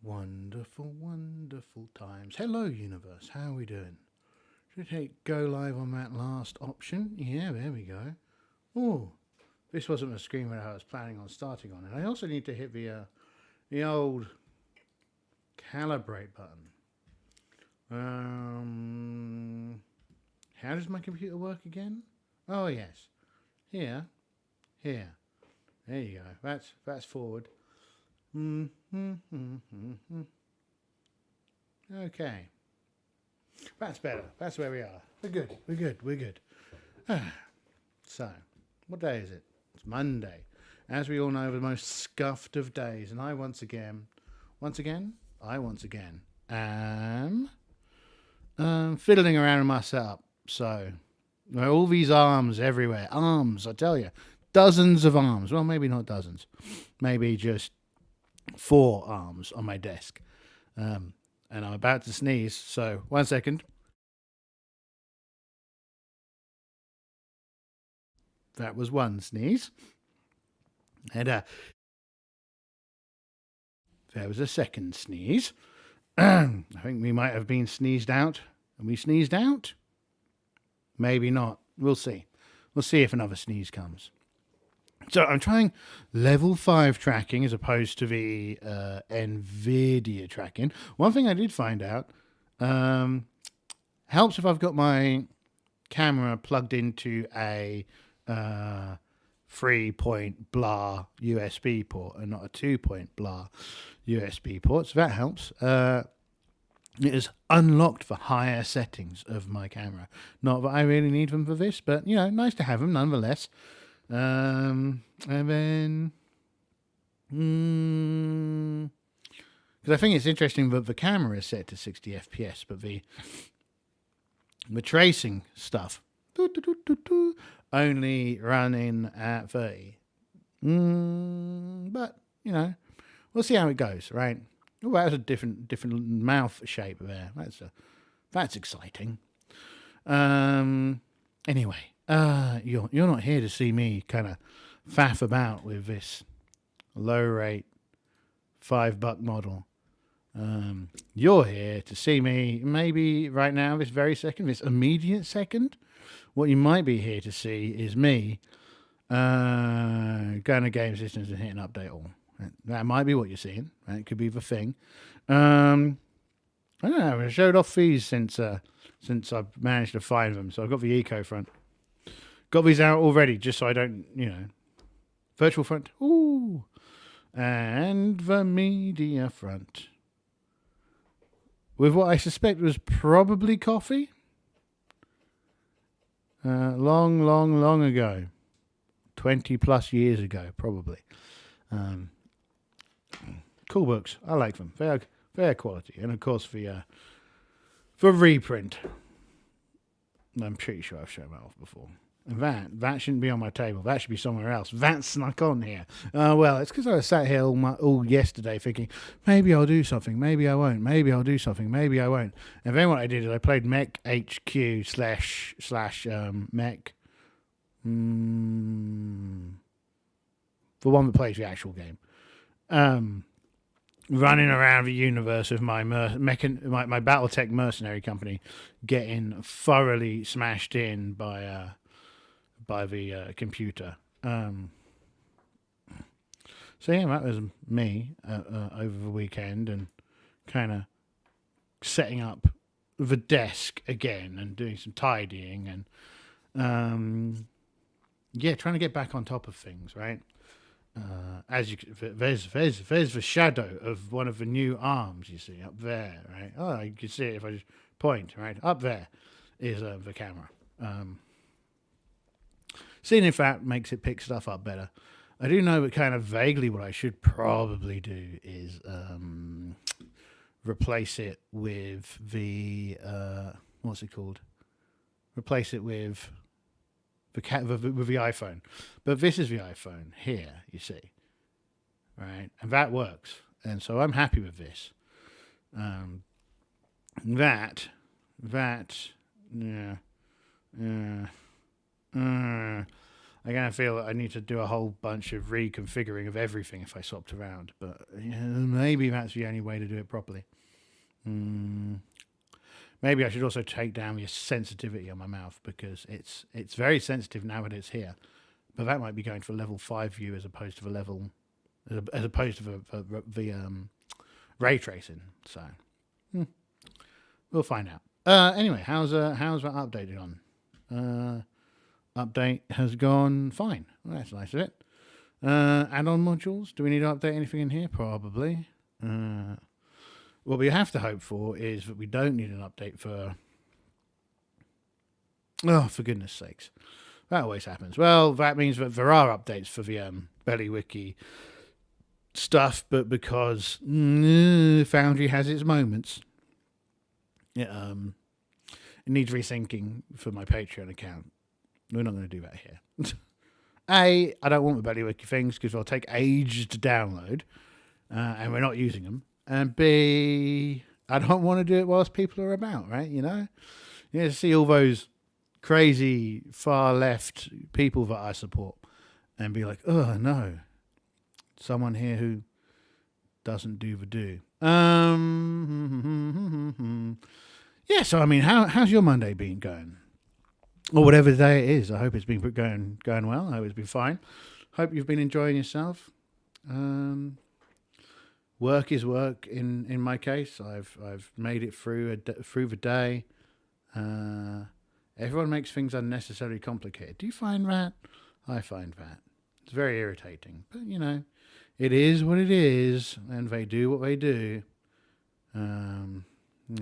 Wonderful, wonderful times. Hello, universe. How are we doing? Should I hit go live on that last option? Yeah, there we go. Oh, this wasn't a screen that I was planning on starting on. And I also need to hit the old calibrate button. How does my computer work again? Oh, yes. Here. There you go. That's forward. Okay. That's better. That's where we are. We're good. So, what day is it? It's Monday. As we all know, the most scuffed of days. And I once again am fiddling around with my setup. So, all these arms everywhere. Arms, I tell you. Dozens of arms. Well, maybe not dozens. Maybe just 4 arms on my desk. And I'm about to sneeze. So, 1 second. That was 1 sneeze. And there was a 2nd sneeze. I think we might have been sneezed out. And we sneezed out? Maybe not. We'll see. We'll see if another sneeze comes. So I'm trying level 5 tracking as opposed to the NVIDIA tracking. One thing I did find out, helps if I've got my camera plugged into a 3-point blah USB port and not a 2-point blah USB port. So that helps. It is unlocked for higher settings of my camera. Not that I really need them for this, but, nice to have them nonetheless. And then, because I think it's interesting that the camera is set to 60 FPS, but the tracing stuff only running at 30. But we'll see how it goes, right? Oh, that's a different mouth shape there. That's exciting. Anyway. You're not here to see me kind of faff about with this low rate $5 model. You're here to see me maybe right now, this very second, this immediate second. What you might be here to see is me going to game systems and hitting update all. That might be what you're seeing. Right? It could be the thing. I don't know. I showed off these since I've managed to find them. So I've got the Eco Front. Got these out already, just so I don't, Virtual Front. Ooh. And the Media Front. With what I suspect was probably coffee. Long ago. 20 plus years ago, probably. Cool books. I like them. Fair quality. And of course, for reprint. I'm pretty sure I've shown that off before. That shouldn't be on my table. That should be somewhere else. That snuck on here. Well, it's because I was sat here all yesterday thinking, maybe I'll do something, maybe I won't, maybe I'll do something, maybe I won't. And then what I did is I played Mech HQ slash Mech. The one that plays the actual game. Running around the universe of my BattleTech mercenary company, getting thoroughly smashed in by the computer. So yeah, that was me over the weekend, and kind of setting up the desk again and doing some tidying and trying to get back on top of things, right? As you, there's the shadow of one of the new arms you see up there, right? Oh, you can see it if I just point, right? Up there is the camera. Seeing if that makes it pick stuff up better. I do know that kind of vaguely what I should probably do is replace it with the what's it called? Replace it with the iPhone. But this is the iPhone here, you see, right? And that works, and so I'm happy with this. I'm going to feel that I need to do a whole bunch of reconfiguring of everything if I swapped around. But maybe that's the only way to do it properly. Maybe I should also take down the sensitivity on my mouth, because it's very sensitive now that it's here. But that might be going for level 5 view as opposed to the level, as opposed to the ray tracing. So we'll find out. Anyway, how's that update gone? Update has gone fine. Well, that's nice of it. Add-on modules. Do we need to update anything in here? Probably. What we have to hope for is that we don't need an update for... Oh, for goodness sakes. That always happens. Well, that means that there are updates for the BellyWiki stuff, but because Foundry has its moments, it needs rethinking for my Patreon account. We're not going to do that here. A, I don't want the BellyWiki things because they'll take ages to download, and we're not using them. And B, I don't want to do it whilst people are about, right? You know, see all those crazy far left people that I support and be like, oh no, someone here who doesn't do the do. Yeah. So I mean, how's your Monday been going, or whatever day it is? I hope it's been going well. I hope it's been fine. Hope you've been enjoying yourself. Work is work in my case. I've made it through the day. Everyone makes things unnecessarily complicated. Do you find that? I find that. It's very irritating. But, you know, it is what it is, and they do what they do. And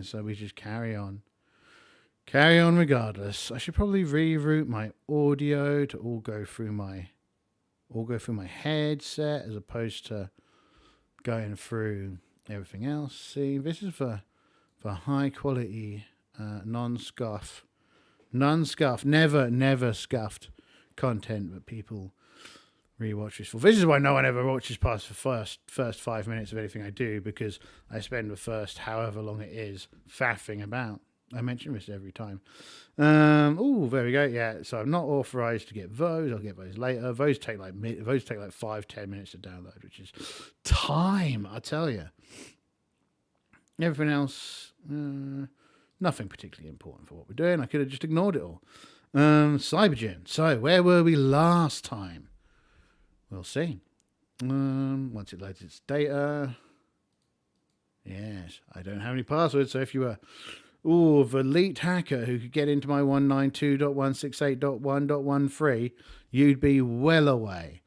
so we just carry on. Carry on regardless. I should probably reroute my audio to all go through my headset as opposed to going through everything else. See, this is for high quality, non-scuff, never scuffed content that people rewatch this for. This is why no one ever watches past the first 5 minutes of anything I do, because I spend the first however long it is faffing about. I mention this every time. Oh, there we go. Yeah, so I'm not authorized to get those. I'll get those later. Those take like 5-10 minutes to download, which is time, I tell you. Everything else, nothing particularly important for what we're doing. I could have just ignored it all. Cybergen. So where were we last time? We'll see. Once it loads its data. Yes, I don't have any passwords, so if you were the elite hacker who could get into my 192.168.1.13, you'd be well away.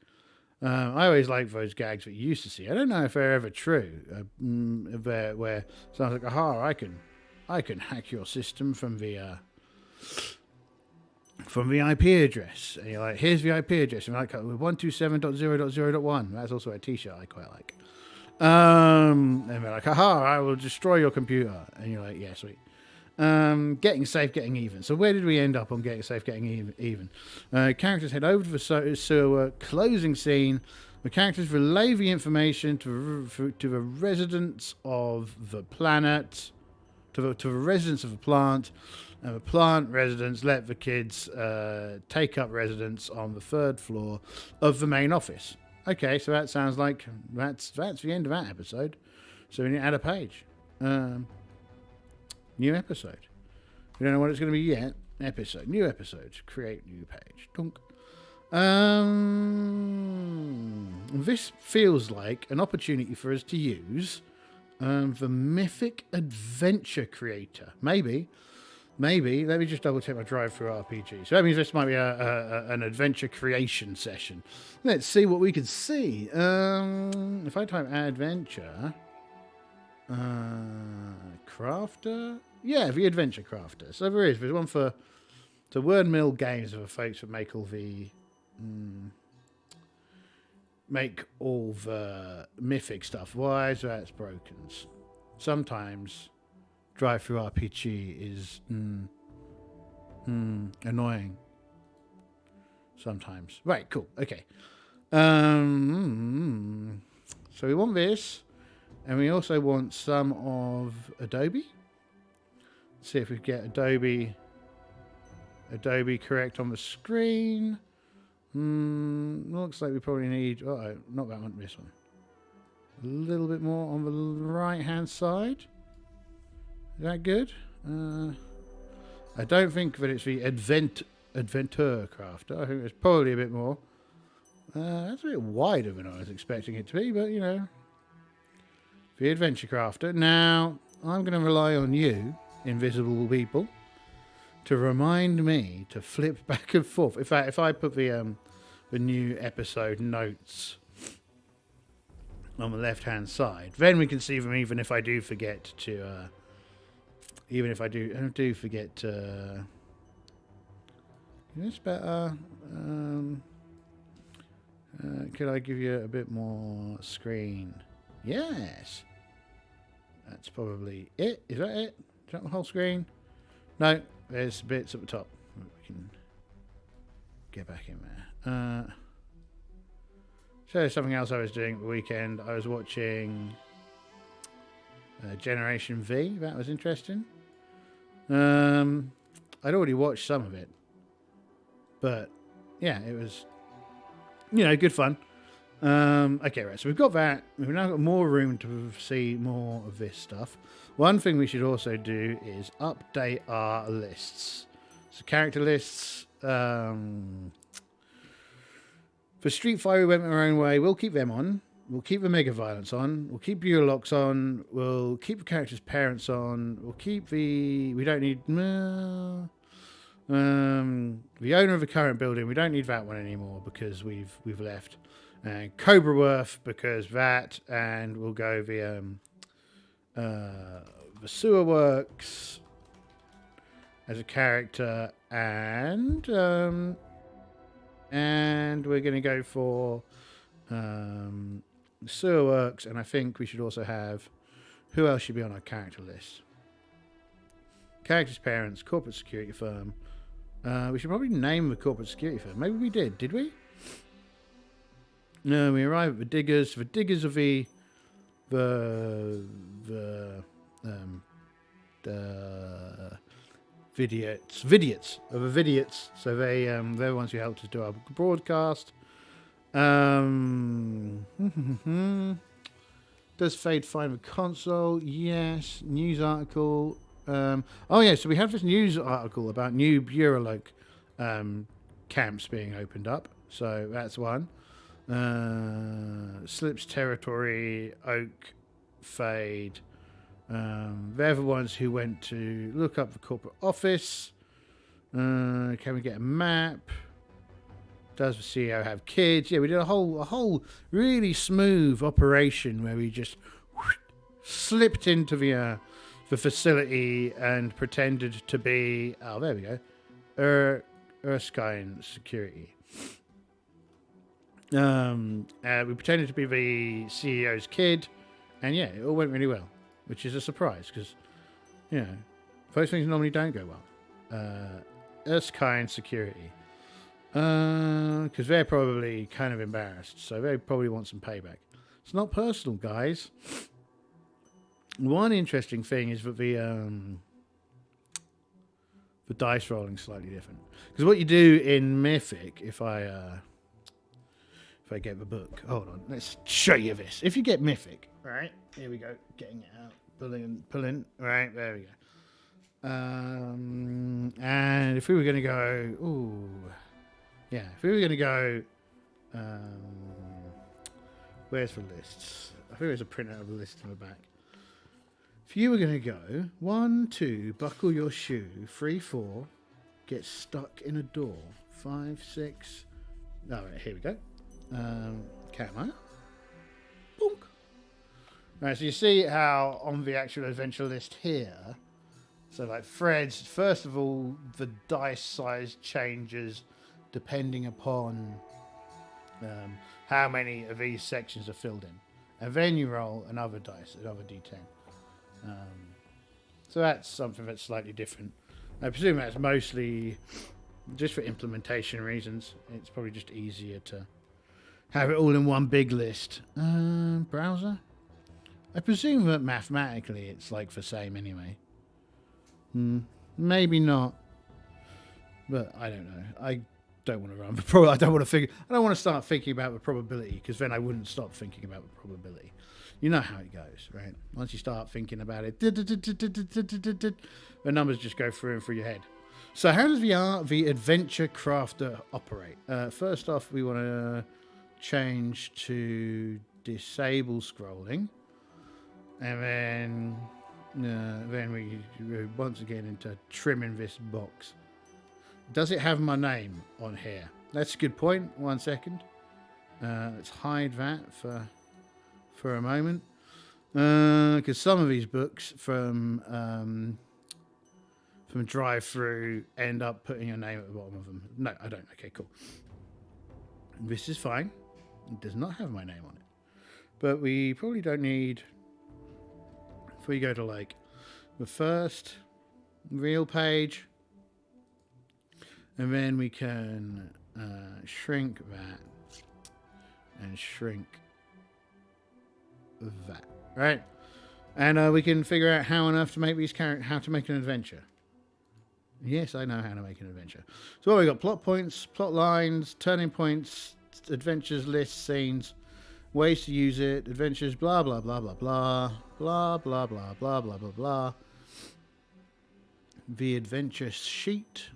I always like those gags that you used to see. I don't know if they're ever true. Where someone's like, aha, I can hack your system from the IP address. And you're like, here's the IP address. And you're like, 127.0.0.1. That's also a t-shirt I quite like. And they're like, aha, I will destroy your computer. And you're like, yeah, sweet. Getting safe, getting even. So where did we end up on getting safe, getting even? Characters head over to the sewer, closing scene. The characters relay the information to the residents of the planet, to the residents of the plant, and the plant residents let the kids take up residence on the 3rd floor of the main office. Okay, so that sounds like that's the end of that episode. So we need to add a page. New episode. We don't know what it's going to be yet. Episode. New episode. Create new page. Dunk. This feels like an opportunity for us to use the Mythic Adventure Creator. Maybe. Let me just double check my drive-through RPG. So that means this might be an adventure creation session. Let's see what we can see. If I type adventure... crafter? Yeah, the adventure crafter. So there's one for the Word Mill Games are the folks that make all the mythic stuff. Why is that broken? Sometimes drive-through RPG is annoying. Sometimes. Right, cool. Okay. So we want this. And we also want some of Adobe. Let's see if we get Adobe correct on the screen. Looks like we probably need... Uh-oh, not that one, this one. A little bit more on the right-hand side. Is that good? I don't think that it's the Adventure Crafter. I think it's probably a bit more. That's a bit wider than I was expecting it to be, but, you know. The Adventure Crafter. Now, I'm going to rely on you, invisible people, to remind me to flip back and forth. In fact, if I put the new episode notes on the left-hand side, then we can see them even if I do forget to... even if I do forget to... This better... could I give you a bit more screen? Yes! That's probably it. Is that it? Is that the whole screen? No, there's bits at the top. We can get back in there. So something else I was doing at the weekend. I was watching Generation V. That was interesting. I'd already watched some of it. But, yeah, it was, you know, good fun. Okay, right, so we've got that. We've now got more room to see more of this stuff. One thing we should also do is update our lists. So character lists. For Street Fighter, we went our own way. We'll keep them on. We'll keep the Mega Violence on. We'll keep Eurolocks on. We'll keep the character's parents on. We'll keep the... We don't need... the owner of the current building. We don't need that one anymore because we've left. And Cobra Worth because that, and we'll go the Sewer Works as a character, and we're going to go for Sewer Works, and I think we should also have, who else should be on our character list? Character's parents, corporate security firm. We should probably name the corporate security firm. Maybe we did we? No, we arrive at the Diggers. The Diggers of the Vidiots. So they're the ones who helped us do our broadcast. Does Fade find the console? Yes. News article. Oh yeah, so we have this news article about new Bureauloc camps being opened up. So that's one. Slips Territory, Oak, Fade. They're the ones who went to look up the corporate office. Can we get a map? Does the CEO have kids? Yeah, we did a whole really smooth operation where we just slipped into the facility and pretended to be... Oh, there we go. Erskine Security. We pretended to be the CEO's kid, and yeah, it all went really well, which is a surprise because, you know, those things normally don't go well. Erskine Security, because they're probably kind of embarrassed, so they probably want some payback. It's not personal, guys. One interesting thing is that the dice rolling is slightly different, because what you do in Mythic, if I get the book, hold on, let's show you this. If you get Mythic, right, here we go, getting it out, pulling, right, there we go. And if we were going to go, if we were going to go, where's the lists? I think there's a printout of the list in the back. If you were going to go, 1, 2, buckle your shoe, 3, 4, get stuck in a door, 5, 6, all right, here we go. Camo. Bonk. Right, so you see how on the actual adventure list here, so like Fred's, first of all, the dice size changes depending upon how many of these sections are filled in. And then you roll another dice, another d10. So that's something that's slightly different. I presume that's mostly just for implementation reasons. It's probably just easier to have it all in one big list. Browser? I presume that mathematically it's like the same anyway. Maybe not. But I don't know. I don't want to run. I don't want to start thinking about the probability, because then I wouldn't stop thinking about the probability. You know how it goes, right? Once you start thinking about it, the numbers just go through and through your head. So how does the Adventure Crafter operate? First off, we want to change to disable scrolling, and then we once again into trimming this box. Does it have my name on here? That's a good point. 1 second. Let's hide that for a moment, because some of these books from drive-through end up putting your name at the bottom of them. No, I don't. Okay, cool. This is fine. It does not have my name on it, but we probably don't need. If we go to like the first real page, and then we can shrink that and shrink that, right? And we can figure out how on earth to make these how to make an adventure. Yes, I know how to make an adventure. So what we got: plot points, plot lines, turning points, adventures, lists, scenes, ways to use it, adventures, blah blah blah blah blah blah blah blah blah blah blah blah. The adventure sheet.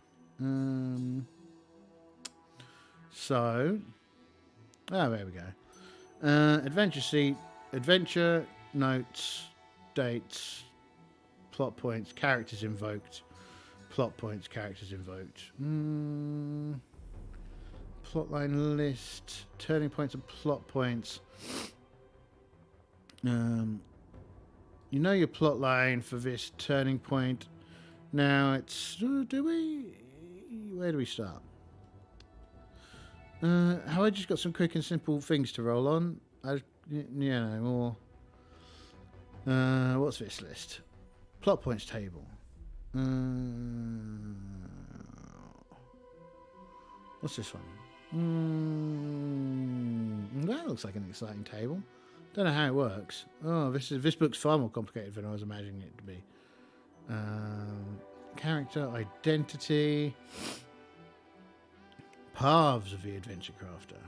So, there we go. Adventure sheet, adventure notes, dates, plot points, characters invoked, plot points, characters invoked. Plotline list, turning points and plot points. You know your plot line for this turning point. Now it's where do we start? Have I just got some quick and simple things to roll on? More. What's this list? Plot points table. What's this one? That looks like an exciting table. Don't know how it works. Oh, this book's far more complicated than I was imagining it to be. Character identity, paths of the Adventure Crafter.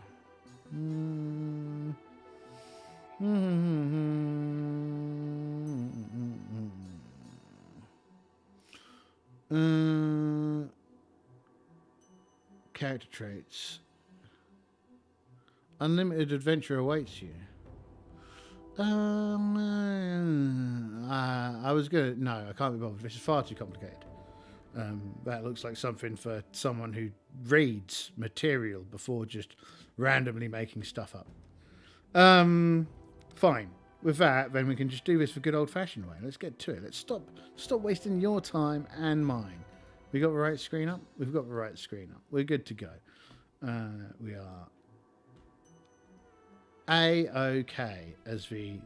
Character traits. Unlimited adventure awaits you. I was gonna. No, I can't be bothered. This is far too complicated. That looks like something for someone who reads material before just randomly making stuff up. Fine. With that, then we can just do this the good old-fashioned way. Let's get to it. Let's stop wasting your time and mine. We got the right screen up? We've got the right screen up. We're good to go. We are A-OK, as the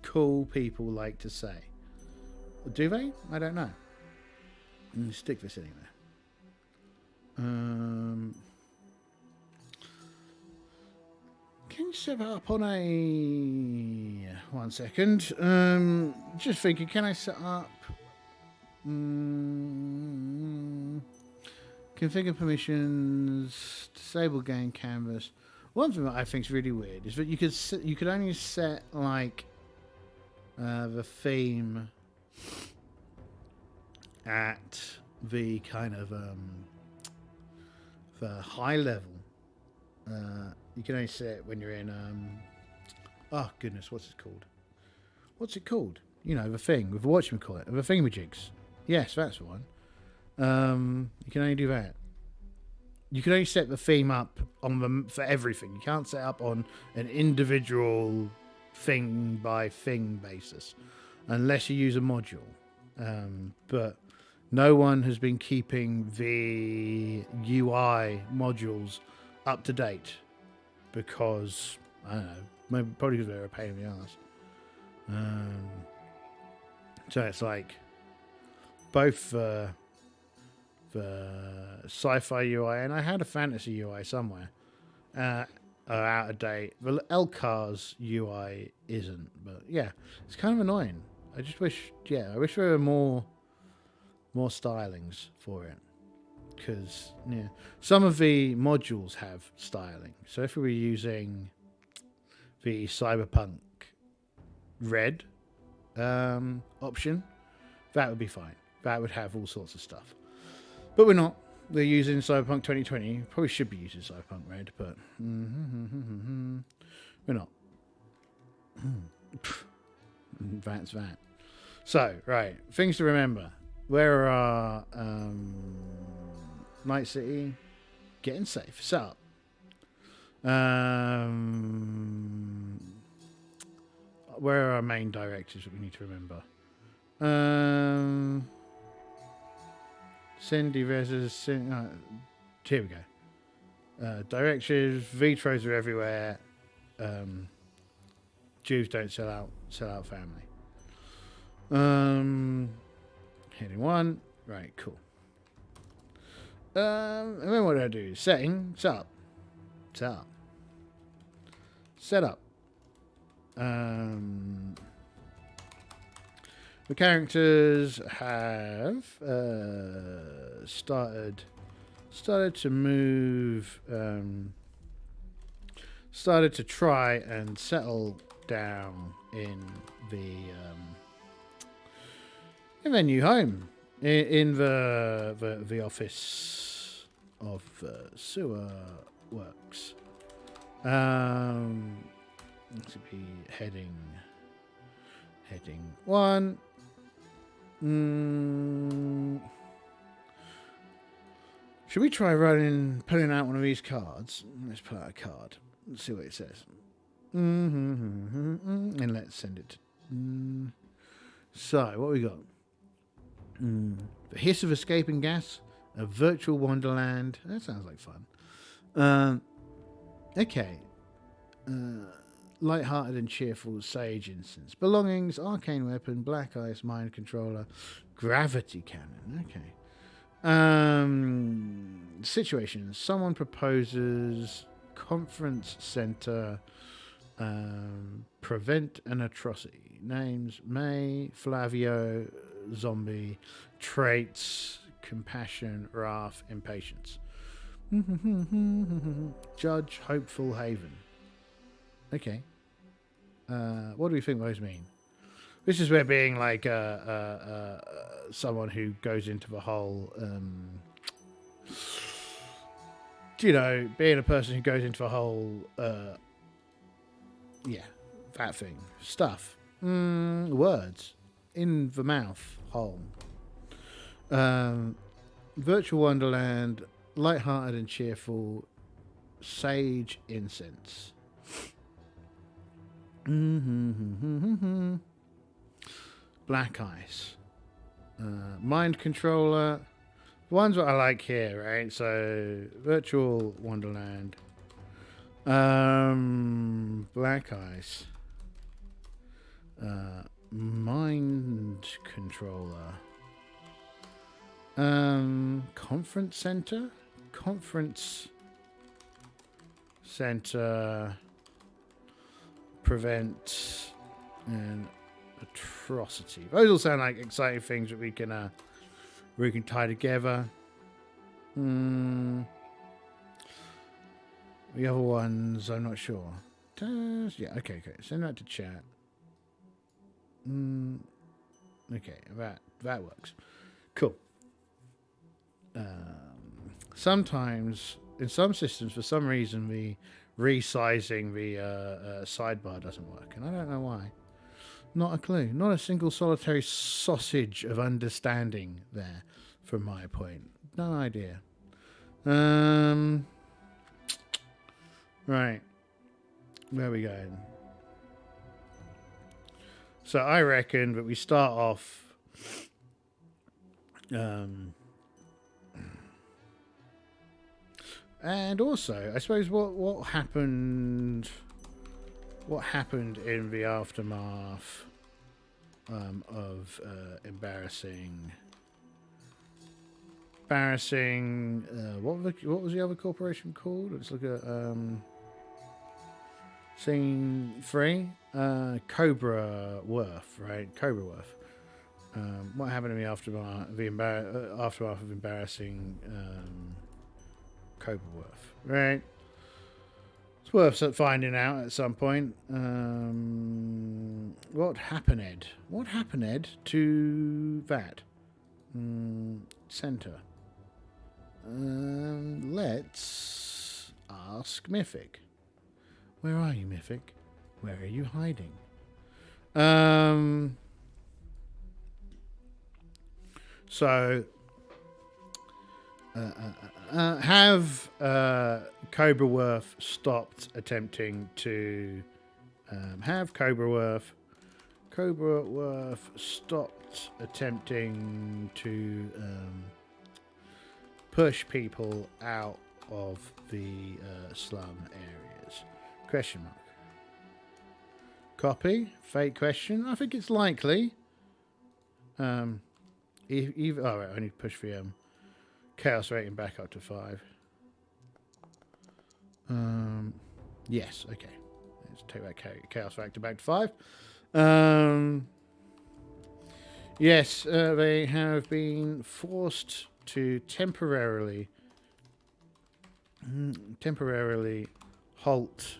cool people like to say. Do they? I don't know. Stick this anywhere. Can you set that up on a... 1 second. Just thinking, can I set up... configure permissions, disable game canvas. One thing that I think is really weird is that you could only set like the theme at the kind of the high level. You can only set it when you're in oh goodness, what's it called? What's it called? You know, the thing with the whatchamacallit, the thingamajigs. Yes, that's the one. You can only do that. You can only set the theme up on them for everything. You can't set up on an individual thing by thing basis unless you use a module. But no one has been keeping the UI modules up to date because, I don't know, probably because they're a pain in the ass. So it's like both the sci-fi UI and I had a fantasy UI somewhere are out of date. The LCAR's UI isn't, but yeah, it's kind of annoying. I wish there were more stylings for it. because some of the modules have styling. So if we were using the Cyberpunk red option, that would be fine. That would have all sorts of stuff. But we're not. We're using Cyberpunk 2020. Probably should be using Cyberpunk red, but we're not. That's that. So, right. Things to remember. Where are Night City? Getting safe. Set up. Where are our main directives that we need to remember? Cindy versus here we go. Directives. Vitros are everywhere. Jews don't sell out family. Heading 1. Right, cool. And then what do I do? Setting. Set up. The characters have started to move, started to try and settle down in their new home, in the office of sewer works. To be heading 1. Should we try pulling out one of these cards? Let's pull out a card. Let's see what it says. And let's send it to... So, what we got? The hiss of escaping gas. A virtual wonderland. That sounds like fun. Okay. Light-hearted and cheerful sage instance. Belongings, arcane weapon, black ice, mind controller, gravity cannon. Okay. Situations. Someone proposes conference center, prevent an atrocity. Names: May, Flavio, zombie. Traits: compassion, wrath, impatience. Judge, hopeful, haven. Okay. What do we think those mean? This is where being like someone who goes into the whole, being a person who goes into the whole, that thing. Stuff. Words. In the mouth hole. Virtual Wonderland, light-hearted and cheerful, sage incense. Black ice. Mind controller. The ones that I like here, right? So, Virtual Wonderland. Black ice. Mind controller. Conference center. Prevent an atrocity. Those all sound like exciting things that we can tie together. The other ones, I'm not sure. Yeah, okay. Send that to chat. Okay, that works. Cool. Sometimes in some systems, for some reason, the resizing the sidebar doesn't work, and I don't know why. Not a clue. Not a single solitary sausage of understanding there from my point. No idea. Right. Where are we going? So I reckon that we start off and also, I suppose what happened in the aftermath of embarrassing. What was the other corporation called? Let's look at scene 3. Cobra Worth, right? Cobra Worth. What happened to me after the aftermath of embarrassing Cobra Worth? Right. It's worth finding out at some point. What happened? What happened to that? Center. Let's ask Mythic. Where are you, Mythic? Where are you hiding? So, have Cobra Worth stopped attempting to have Cobra Worth stopped attempting to push people out of the slum areas? Question mark. Copy. Fake question. I think it's likely. Right, I need to push the chaos rating back up to 5. Yes. Okay. Let's take that chaos factor back to 5. Yes, they have been forced to temporarily halt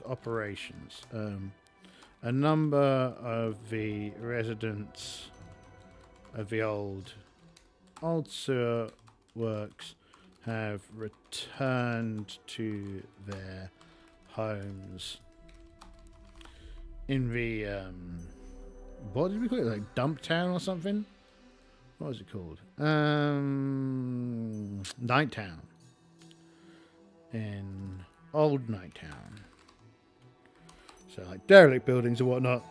operations. A number of the residents of the old sewer works have returned to their homes in the what did we call it? Like Dump Town or something? What was it called? Night Town. In Old Night Town. So like derelict buildings and whatnot.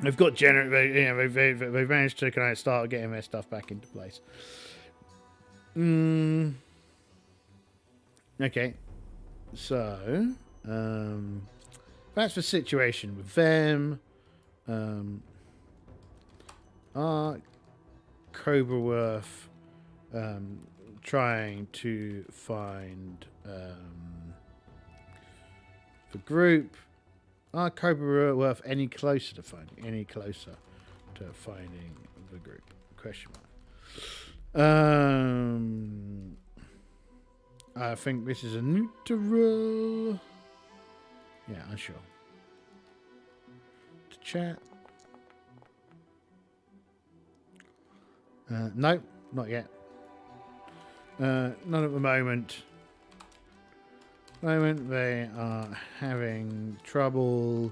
They've got they've managed to kind of start getting their stuff back into place. Okay. So that's the situation with them. Are Cobra Worth trying to find the group? Are Cobra Worth any closer to finding the group? Question mark. I think this is a neutral. Yeah, unsure. To chat. No, not yet. None at the moment. They are having trouble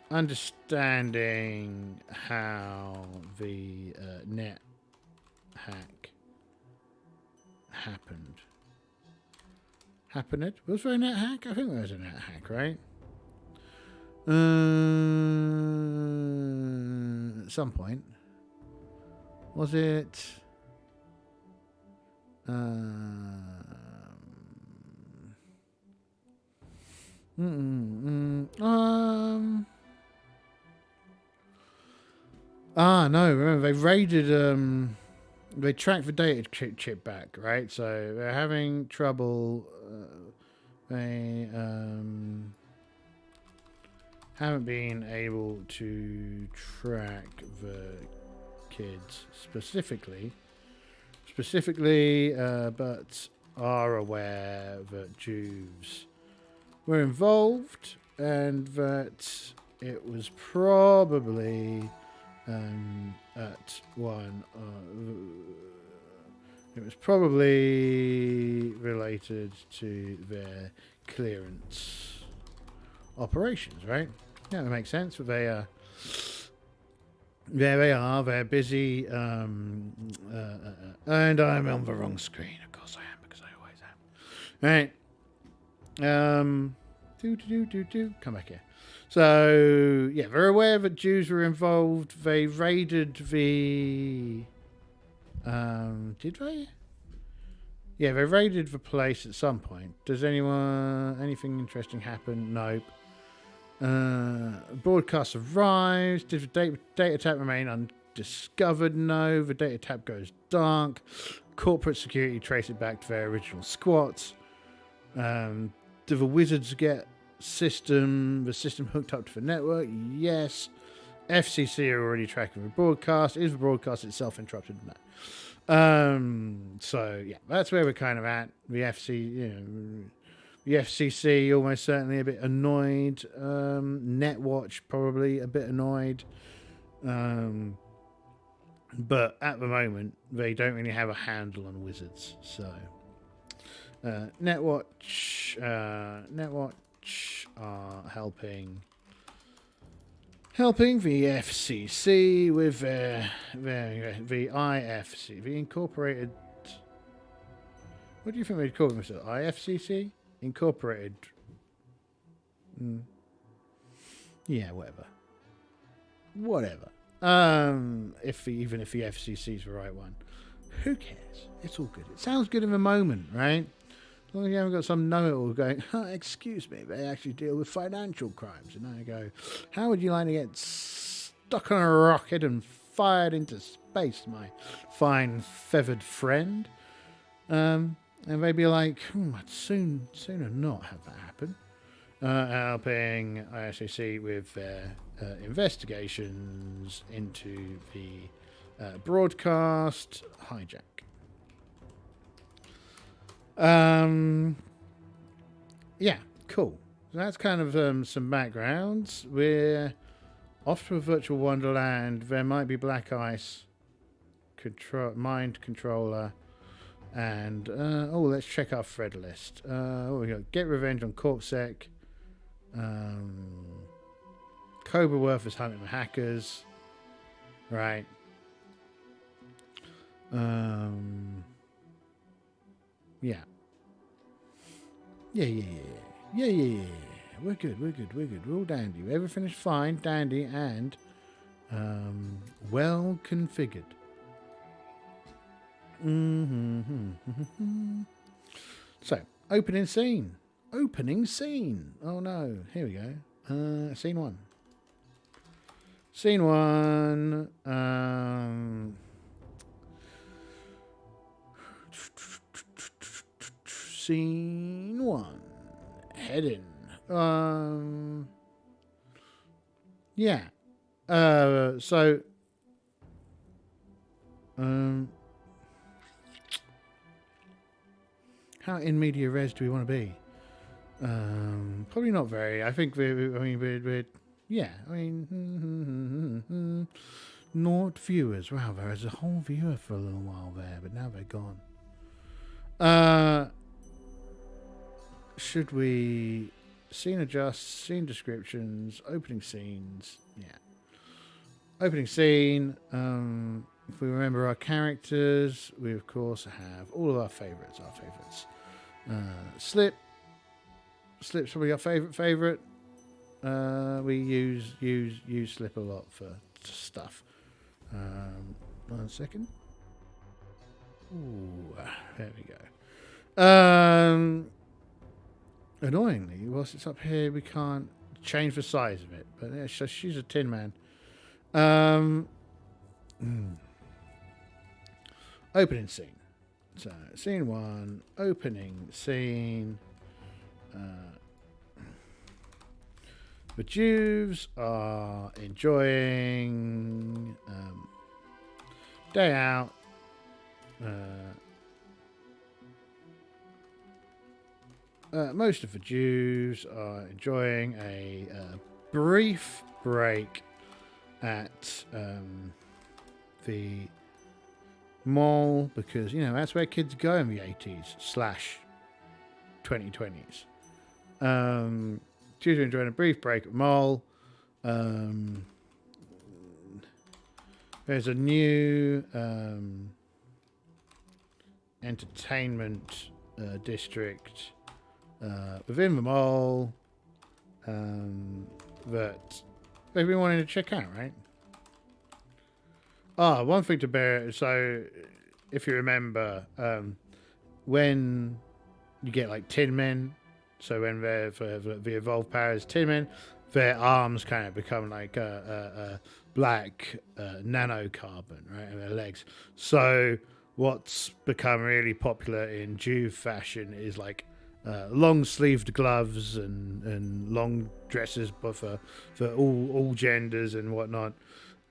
understanding how the net hack happened. Was there a net hack? I think there was a net hack, right? At some point. Was it? No, remember they raided, they tracked the data chip back, right? So they're having trouble, they, haven't been able to track the kids specifically, but are aware that Jews were involved and that it was probably it was probably related to their clearance operations, right? Yeah, that makes sense. They are. There they are. They're busy. And I'm on the wrong screen. Of course I am, because I always am. Right. Come back here. So yeah, they're aware that Jews were involved. They raided the. Did they? Yeah, they raided the place at some point. Does anything interesting happen? Nope. Broadcast arrives. Did the data tap remain undiscovered? No. The data tap goes dark. Corporate security trace it back to their original squats. Do the wizards get the system hooked up to the network? Yes. FCC are already tracking the broadcast. Is the broadcast itself interrupted? No. So yeah, that's where we're kind of at. The FCC almost certainly a bit annoyed. Netwatch probably a bit annoyed. But at the moment, they don't really have a handle on Wizards. So Netwatch are helping the FCC with the IFC, the Incorporated. What do you think they'd call themselves? IFCC? Incorporated. Yeah, whatever. Even if the FCC is the right one, who cares? It's all good. It sounds good in the moment, right? As long as you haven't got some know-it-all going, excuse me, they actually deal with financial crimes. And I go, how would you like to get stuck on a rocket and fired into space, my fine feathered friend? And they'd be like, I'd sooner not have that happen. Helping ISAC with their investigations into the broadcast hijack. Yeah, cool. So that's kind of some backgrounds. We're off to a virtual wonderland. There might be black ice, mind controller, and let's check our thread list. We got get revenge on Corpsec. Cobra Worth is hunting the hackers, right? Yeah. We're good. We're all dandy. Everything is fine, dandy, and well configured. So, opening scene. Oh no, here we go. Scene one. Scene one. Heading. Yeah. So. How in media res do we want to be? Probably not very. I think we're not viewers. Wow, there was a whole viewer for a little while there, but now they're gone. Should we scene adjust, scene descriptions, opening scenes? Yeah. Opening scene. If we remember our characters, we of course have all of our favourites. Slip's probably our favourite. We use Slip a lot for stuff. 1 second. Ooh, there we go. Annoyingly, whilst it's up here, we can't change the size of it. But yeah, she's a Tin Man. Opening scene. So, scene one, opening scene. The Jews are enjoying day out. Most of the Jews are enjoying a brief break at the mall because, that's where kids go in the 80s/2020s. Jews are enjoying a brief break at the mall. There's a new entertainment district within the mall that they've been wanting to check out, right? One thing to bear. So, if you remember, when you get like Tin Men, so when they're the evolved powers Tin Men, their arms kind of become like a black nanocarbon, right, and their legs. So, what's become really popular in Jew fashion is like long-sleeved gloves and long dresses, but for all genders and whatnot.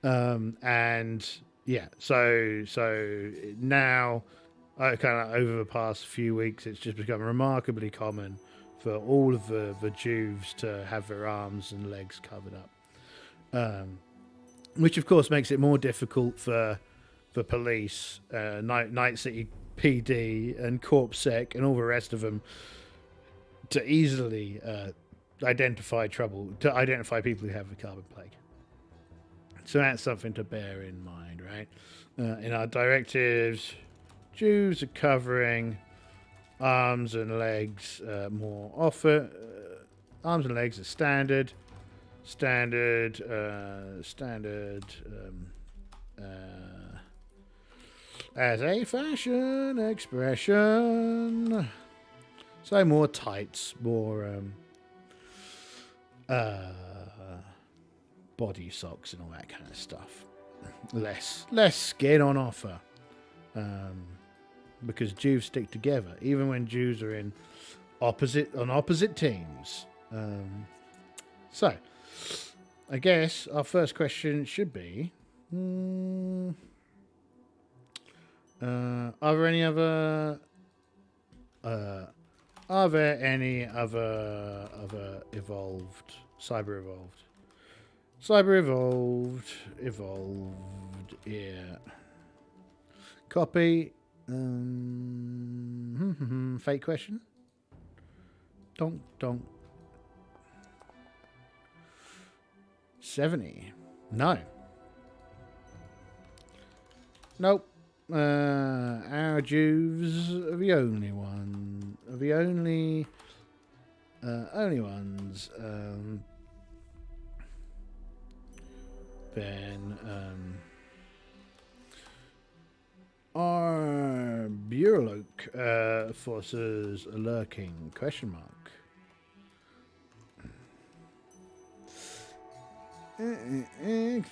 And yeah, so now, kind of over the past few weeks, it's just become remarkably common for all of the Jews to have their arms and legs covered up, which of course makes it more difficult for police, Night City PD, and CorpSec, and all the rest of them to easily identify people who have the carbon plague. So that's something to bear in mind, right? In our directives, Jews are covering arms and legs more often. Arms and legs are standard. As a fashion expression. So more tights, more body socks and all that kind of stuff. Less skin on offer. Because Jews stick together, even when Jews are on opposite teams. So, I guess our first question should be: Are there any other evolved, evolved? Yeah. Copy. Fake question. Donk. 70. No. Nope. Our Jews are the only ones. Then are Bureauloc forces lurking? Question mark.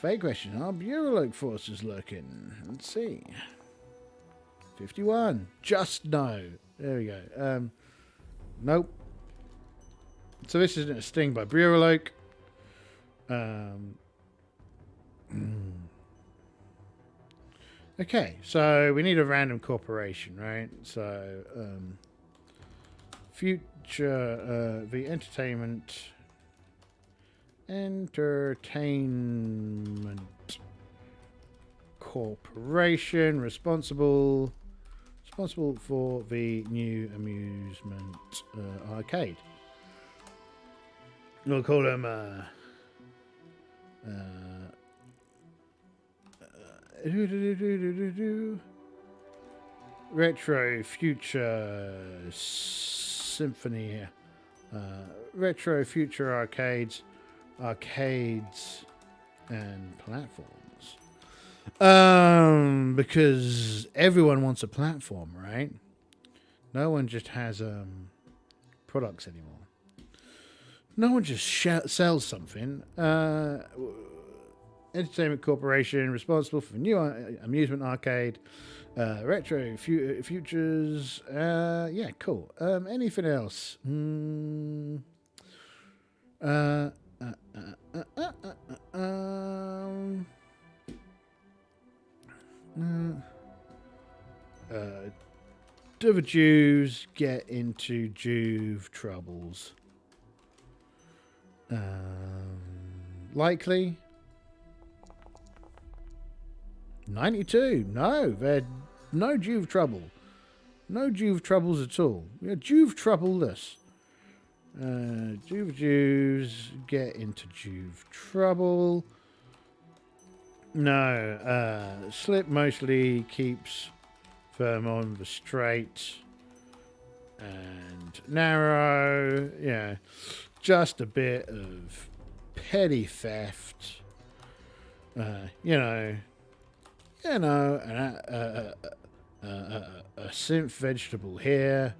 Fake question. Are Bureauloc forces lurking? Let's see. 51. Just no. There we go. Nope. So this isn't a sting by Bureauloc. Okay, so we need a random corporation, right? So, future, the entertainment corporation responsible for the new amusement arcade. We'll call them Retro Future Symphony, Retro Future arcades and platforms. Because everyone wants a platform, right? No one just has products anymore. No one just sells something. Entertainment Corporation responsible for new amusement arcade, retro futures. Yeah, cool. Anything else? Do the Jews get into Jew troubles? Likely. 92. No, they're no Jew trouble. No Jew troubles at all. We're Jew troubleless. Jews get into Jew trouble. No. Slip mostly keeps firm on the straight and narrow. Yeah. Just a bit of petty theft. A synth vegetable here,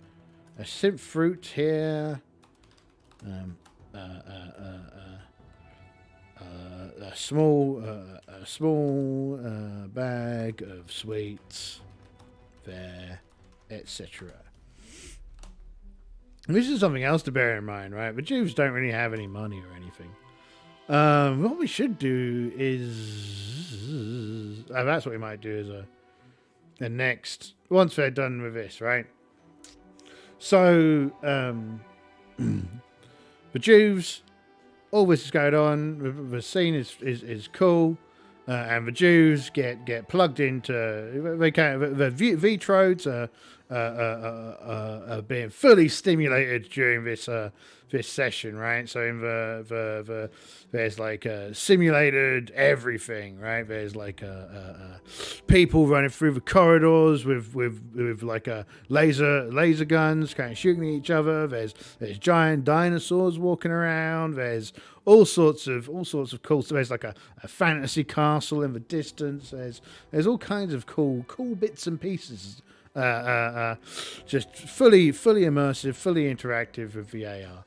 a synth fruit here, a small bag of sweets there, etc. This is something else to bear in mind, right? The Jews don't really have any money or anything. What we should do is... that's what we might do as the next... Once they're done with this, right? So, the Jews, all this is going on. The scene is cool. And the Jews get plugged into... The Vitroids are being fully stimulated during this session, right? So in there's like simulated everything, right? There's like people running through the corridors with like laser guns, kind of shooting at each other. There's giant dinosaurs walking around. There's all sorts of cool stuff. There's like a fantasy castle in the distance. There's all kinds of cool bits and pieces. Just fully immersive, fully interactive with the AR.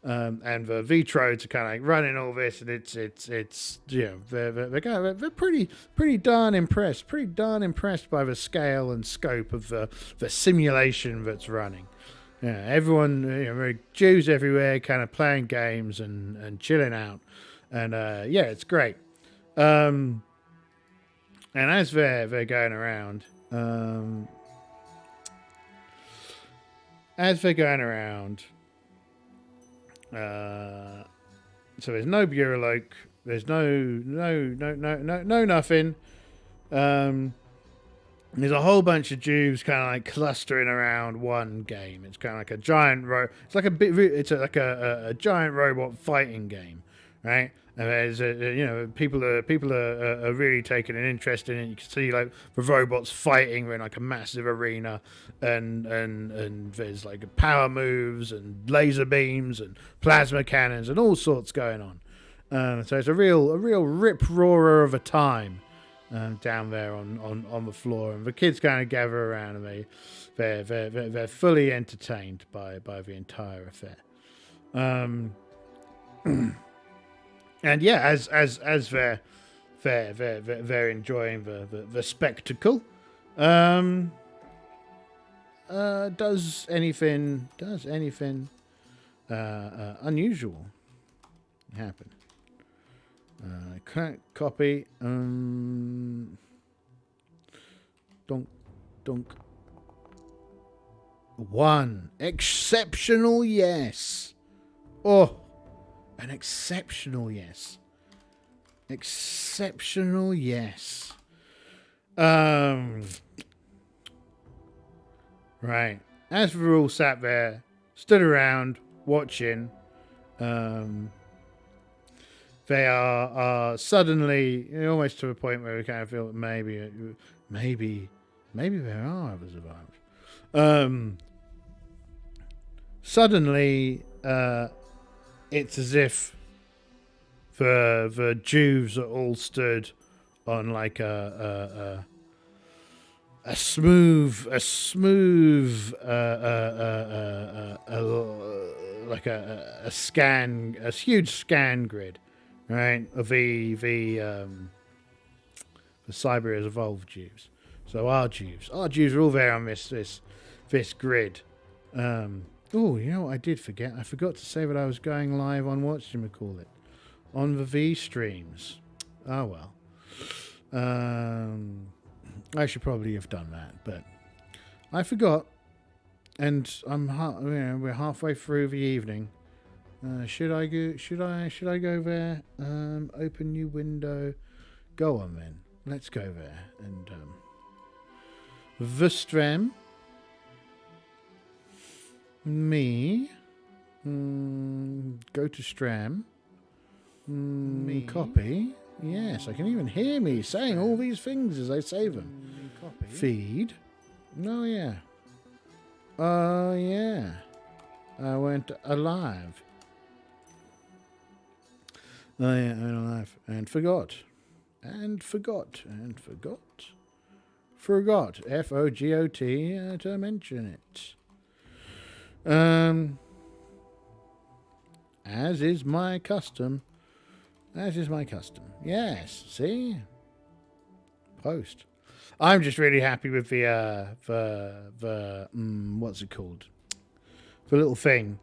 And the Vitroids are kind of like running all this, and it's they're pretty darn impressed by the scale and scope of the simulation that's running. Yeah, everyone, Jews everywhere, kind of playing games and chilling out, and it's great. And as they're going around, so there's no Bureloc, there's no nothing. There's a whole bunch of Jews kind of like clustering around one game. It's kind of like a giant a giant robot fighting game, right? And there's people are really taking an interest in it. You can see like the robots fighting in like a massive arena, and there's like power moves and laser beams and plasma cannons and all sorts going on. So it's a real rip roarer of a time down there on the floor, and the kids kind of gather around, and they're fully entertained by the entire affair. And yeah, as they're enjoying the spectacle, does anything unusual happen? Copy. Dunk. One exceptional yes. Oh. An exceptional yes. Exceptional yes. Right. As we're all sat there, stood around, watching, they are suddenly almost to a point where we kind of feel that maybe there are other survivors. Suddenly, it's as if the Jews are all stood on like a smooth like a huge scan grid, right? Of the Cyber has evolved Jews. So our Jews are all there on this grid. Oh, you know what I did forget? I forgot to say that I was going live on whatchamacallit, on the V streams. Oh well. I should probably have done that, but I forgot. And we're halfway through the evening. Should I go there? Open new window. Go on then. Let's go there and the stream. Me. Go to Stram. Me. Copy. Yes, I can even hear me saying all these things as I say them. Copy. Feed. Oh, yeah. Oh, yeah. I went alive. Oh, yeah, I went alive. And forgot. Forgot. FOGOT to mention it. As is my custom. Yes, see? Post. I'm just really happy with the what's it called? the little thing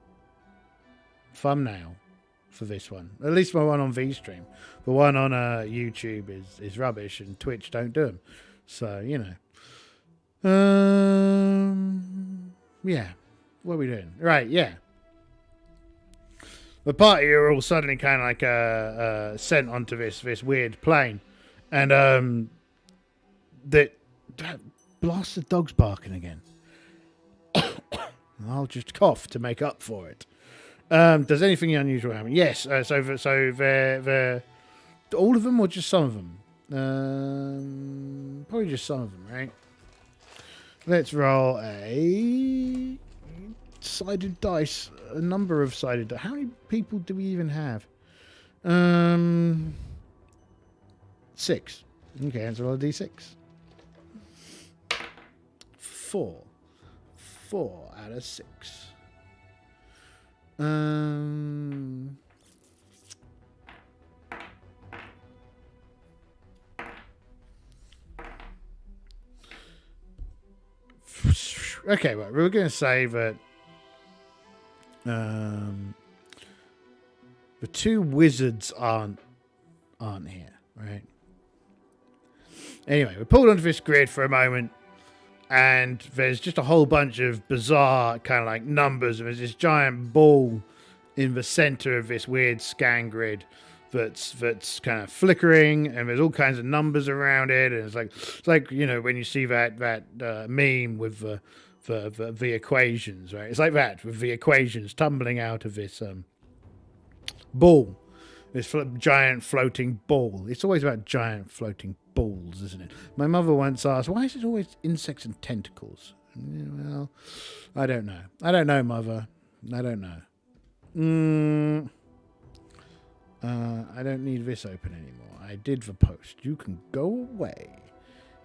thumbnail for this one. At least my one on VStream. The one on YouTube is rubbish, and Twitch don't do them. So, you know. Yeah. What are we doing? Right, yeah. The party are all suddenly kind of like sent onto this weird plane. And that blasted dog's barking again. I'll just cough to make up for it. Does anything unusual happen? Yes. So they're all of them or just some of them? Probably just some of them, right? Let's roll a sided dice. A number of sided dice. How many people do we even have? 6. Okay, let's roll a d6. 4. 4 out of 6. Okay, well, we're going to say that the 2 wizards aren't here, right? Anyway, we pulled onto this grid for a moment, and there's just a whole bunch of bizarre kind of like numbers. There's this giant ball in the center of this weird scan grid that's kind of flickering, and there's all kinds of numbers around it, and it's like you know when you see that meme with the equations, right? It's like that with the equations tumbling out of this ball, this giant floating ball. It's always about giant floating balls, isn't it? My mother once asked, "Why is it always insects and tentacles?" Yeah, well, I don't know. I don't know, Mother. I don't know. I don't need this open anymore. I did the post. You can go away.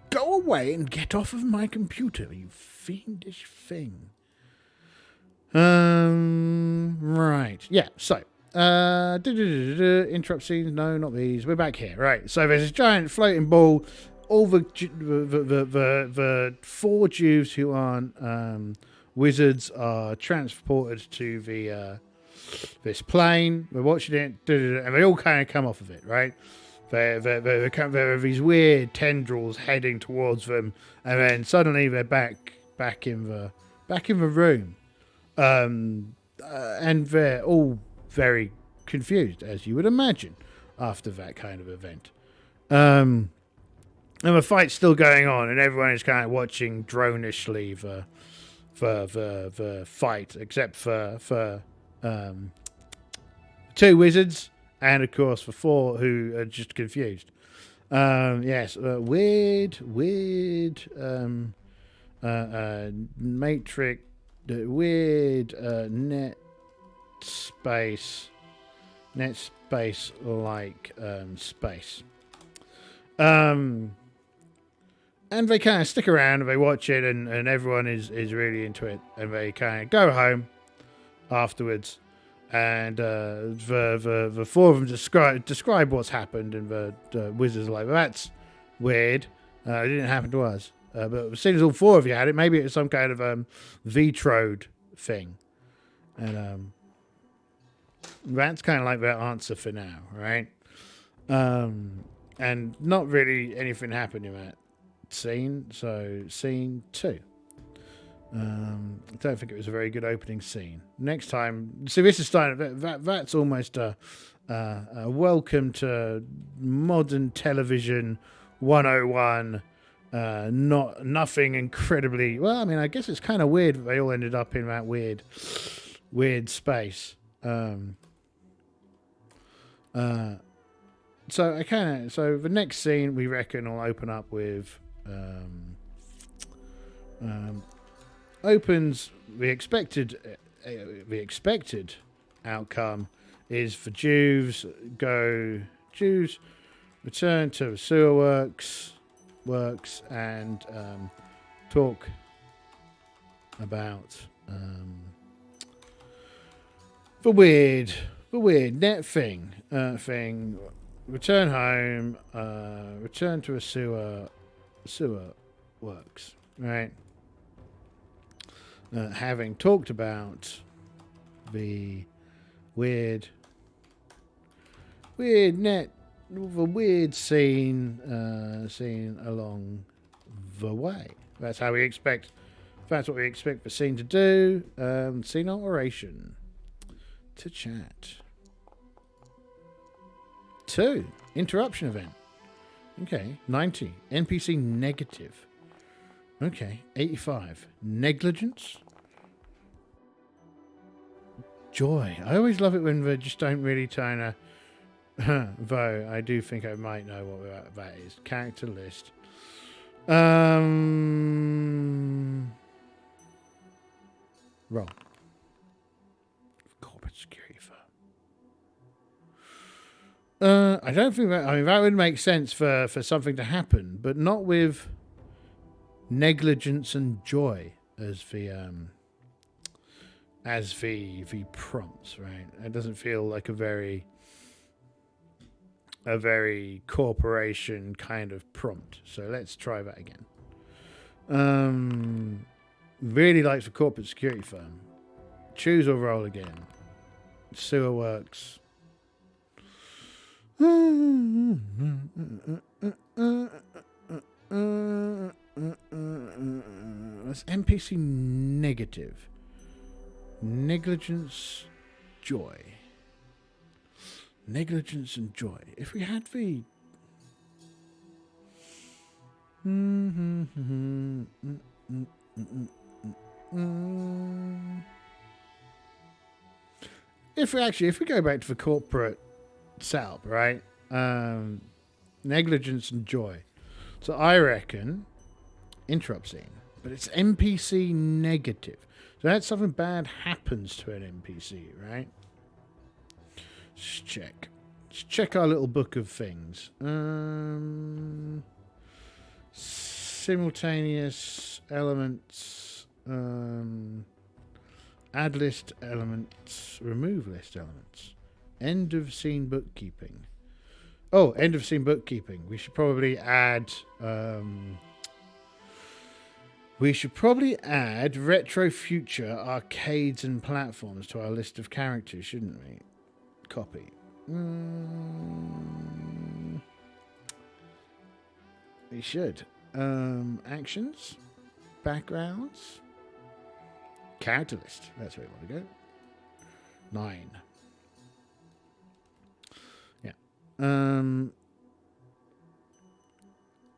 Go away and get off of my computer, you fiendish thing. Right. Yeah, so. Interrupt scenes. No, not these. We're back here. Right. So there's this giant floating ball. All the 4 Jews who aren't wizards are transported to the this plane. We're watching it, and they all kind of come off of it, right? There are these weird tendrils heading towards them, and then suddenly they're back in the room, and they're all very confused, as you would imagine, after that kind of event. And the fight's still going on, and everyone is kind of watching dronishly the fight, except for 2 wizards, and of course for 4 who are just confused. Yes, weird matrix, weird net space like space. And they kind of stick around and they watch it, and everyone is really into it, and they kind of go home afterwards, and the 4 of them describe what's happened, and the wizards are like, well, that's weird. It didn't happen to us. But as soon as all 4 of you had it, maybe it was some kind of V-Trode thing. And that's kind of like their answer for now, right? And not really anything happened in that scene. So scene 2. I don't think it was a very good opening scene. Next time, see, this is starting. That's almost a welcome to modern television 101. Nothing incredibly well. I mean, I guess it's kind of weird that they all ended up in that weird space. So the next scene we reckon will open up with opens the expected outcome is for Jews return to the sewer works and talk about the weird net thing. Return home. Return to a sewer works. Right. Having talked about the weird net, the weird scene along the way. That's how we expect. That's what we expect the scene to do. Scene alteration to chat. 2 interruption event. Okay, 90 NPC negative. Okay, 85 negligence. Joy. I always love it when they just don't really turn a. Though I do think I might know what that is. Character list. Roll. Corporate security firm. I don't think that. I mean, that would make sense for something to happen, but not with negligence and joy as the prompts, right? It doesn't feel like a very corporation kind of prompt. So let's try that again. Really likes the corporate security firm. Choose or roll again. Sewer works. That's NPC negative. Negligence, joy. Negligence and joy. If we had the... If we go back to the corporate setup, right? Negligence and joy. So I reckon interrupt scene, but it's NPC negative. So that's something bad happens to an NPC, right? Let's check. Let's check our little book of things. Simultaneous elements. Add list elements. Remove list elements. End of scene bookkeeping. Oh, end of scene bookkeeping. We should probably add... retro future arcades and platforms to our list of characters, shouldn't we? Copy. We should. Actions. Backgrounds. Character list. That's where we want to go. 9. Yeah.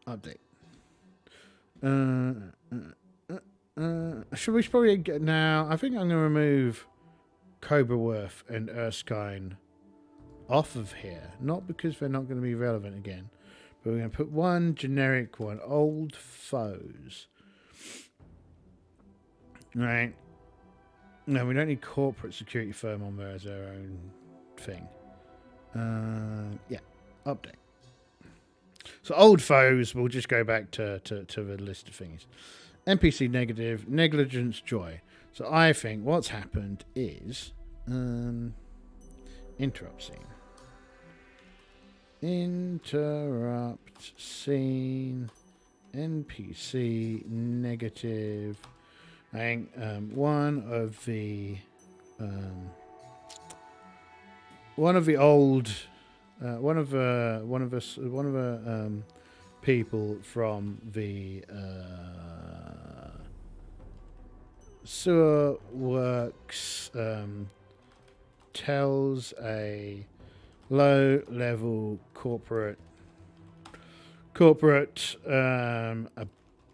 Update. Should we probably get now? I think I'm going to remove Cobraworth and Erskine off of here. Not because they're not going to be relevant again, but we're going to put one generic one. Old foes. Right. No, we don't need corporate security firm on there as our own thing. Yeah. Update. So old foes, we'll just go back to the list of things. NPC negative, negligence, joy. So I think what's happened is interrupt scene. Interrupt scene. NPC negative. I think one of the people from the sewer works tells a low-level corporate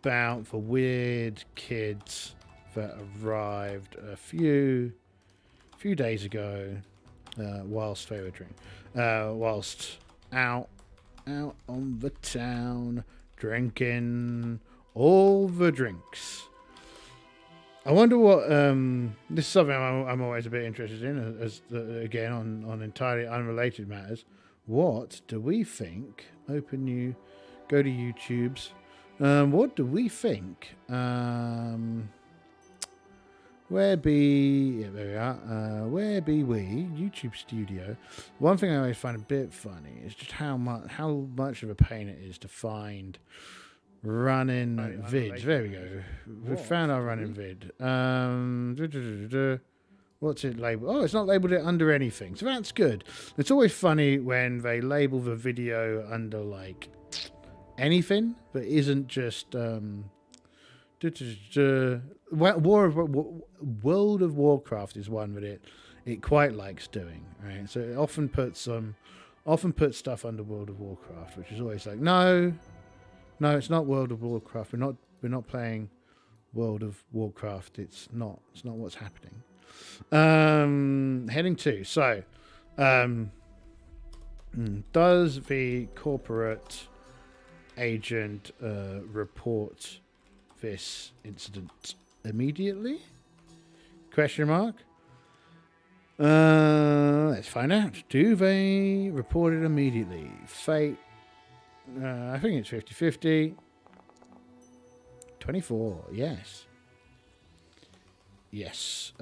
about the weird kids that arrived a few days ago whilst they were whilst out on the town drinking all the drinks. I wonder what this is something I'm always a bit interested in, again on entirely unrelated matters. What do we think? Go to YouTube's. What do we think? Where be we? YouTube Studio. One thing I always find a bit funny is just how much of a pain it is to find running vids. There we go. We found our running vid. What's it labeled? Oh, it's not labeled it under anything. So that's good. It's always funny when they label the video under like anything, but isn't just World of Warcraft is one that it quite likes doing, right? So it often puts stuff under World of Warcraft, which is always like, no, it's not World of Warcraft. We're not playing World of Warcraft. It's not what's happening. Heading 2. So, does the corporate agent report this incident immediately? Question mark. Let's find out. Do they report it immediately? Fate. I think it's 50-50. 24. Yes. Yes.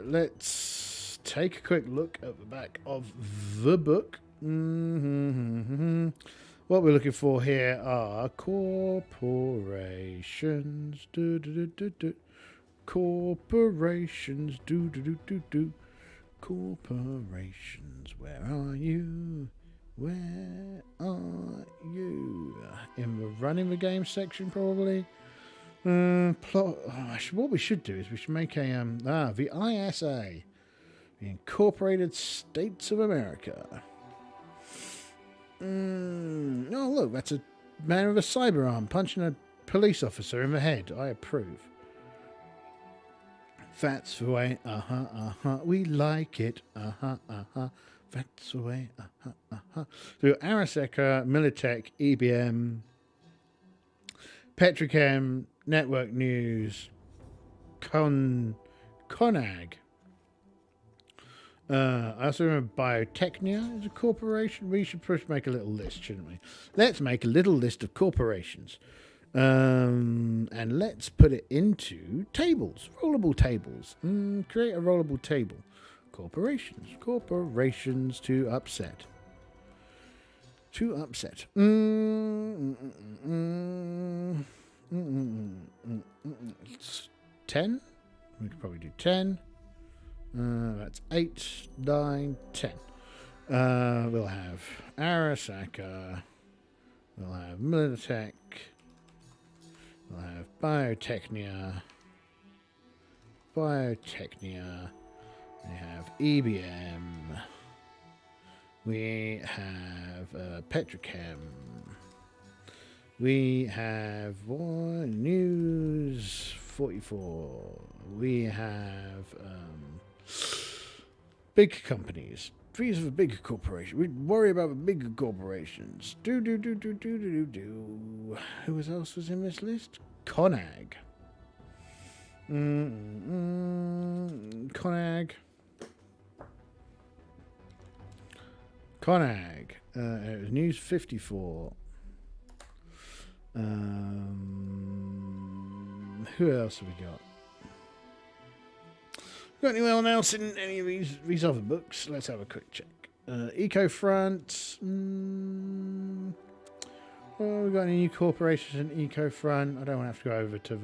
Let's take a quick look at the back of the book. What we're looking for here are corporations. Corporations. Corporations. Where are you? Where are you? In the running the game section, probably. Plot. What we should do is we should make a the ISA, the Incorporated States of America. Oh look, that's a man with a cyber arm punching a police officer in the head. I approve. That's the way. We like it. That's the way. So Arasaka, Militech, EBM, Petrochem, Network News, Conag. I also remember Biotechnia is a corporation. We should make a little list, shouldn't we? Let's make a little list of corporations. And let's put it into tables, rollable tables. Create a rollable table. Corporations to upset. 10. We could probably do 10. That's 8, 9, 10. We'll have Arasaka. We'll have Militech. We'll have Biotechnia. We have EBM. We have Petrochem. We have News 44. We have big companies. These are the big corporations. We worry about the big corporations. Who else was in this list? Conag. Conag. It was News 54. Who else have we got? Got anyone else in any of these other books? Let's have a quick check. EcoFront. Oh, we got any new corporations in EcoFront? I don't want to have to go over to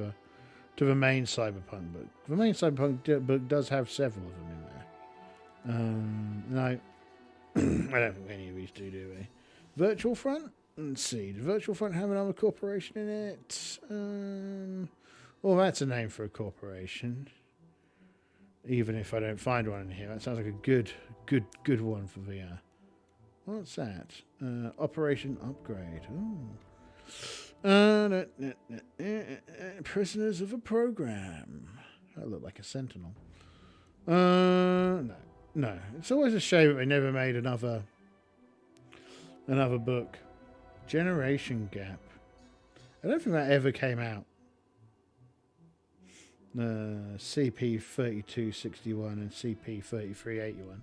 the main Cyberpunk book. The main Cyberpunk book does have several of them in there. No, I don't think any of these do we? Virtual Front. Let's see. Does Virtual Front have another corporation in it? Well, that's a name for a corporation. Even if I don't find one in here, that sounds like a good one for VR. What's that? Operation Upgrade. Ooh. Prisoners of a Program. That looked like a Sentinel. No. It's always a shame that they never made another book. Generation Gap. I don't think that ever came out. CP3261 and CP3381.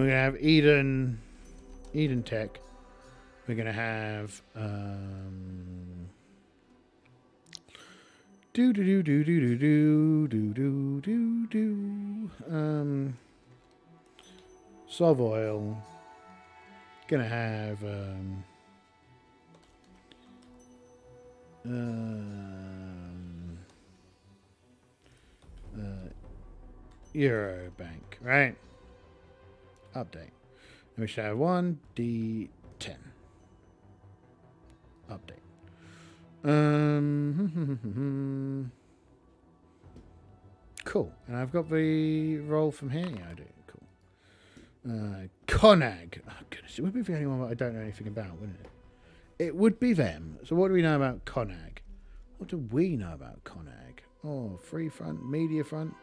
We have Eden Tech. We're gonna have Sov Oil. Gonna have Eurobank, right? Update. We should have 1D10. Update. Cool. And I've got the roll from here. Yeah, I do. Cool. Conag. Oh, goodness. It would be the only one that I don't know anything about, wouldn't it? It would be them. So what do we know about Conag? What do we know about Conag? Oh, Free Front, Media Front.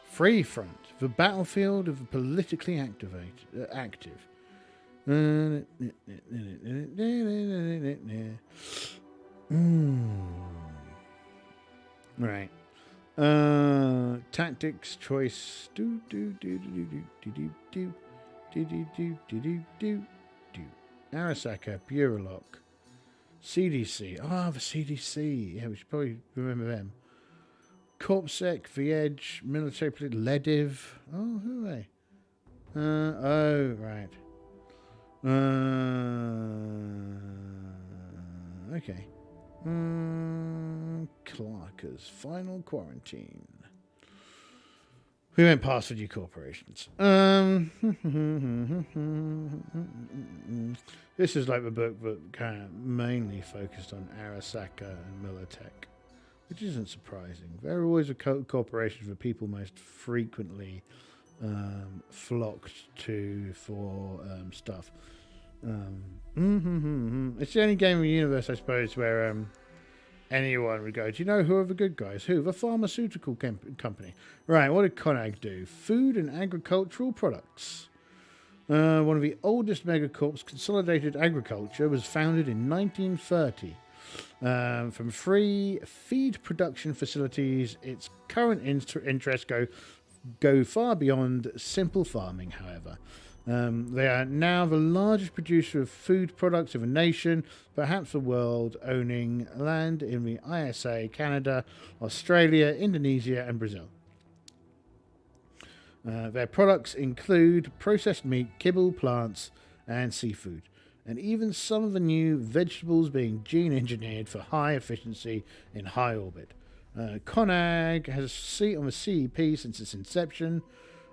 Free Front, the battlefield of the politically active. Right. Tactics choice. Arasaka, Buralock, CDC. Ah, the CDC. Yeah, we should probably remember them. Corpsec, The Edge, Military Political, Lediv. Oh, who are they? Oh, right. Okay. Clarkers, Final Quarantine. We went past the new corporations. This is like the book that kind of mainly focused on Arasaka and Militech, which isn't surprising. There are always a corporations that people most frequently flocked to for stuff. It's the only game in the universe, I suppose, where anyone would go, do you know who are the good guys? Who? The pharmaceutical company. Right, what did Conag do? Food and agricultural products. One of the oldest megacorps, Consolidated Agriculture, was founded in 1930. From free feed production facilities, its current interests go far beyond simple farming, however. They are now the largest producer of food products in the nation, perhaps the world, owning land in the ISA, Canada, Australia, Indonesia, and Brazil. Their products include processed meat, kibble, plants, and seafood, and even some of the new vegetables being gene engineered for high efficiency in high orbit. Conag has a seat on the CEP since its inception.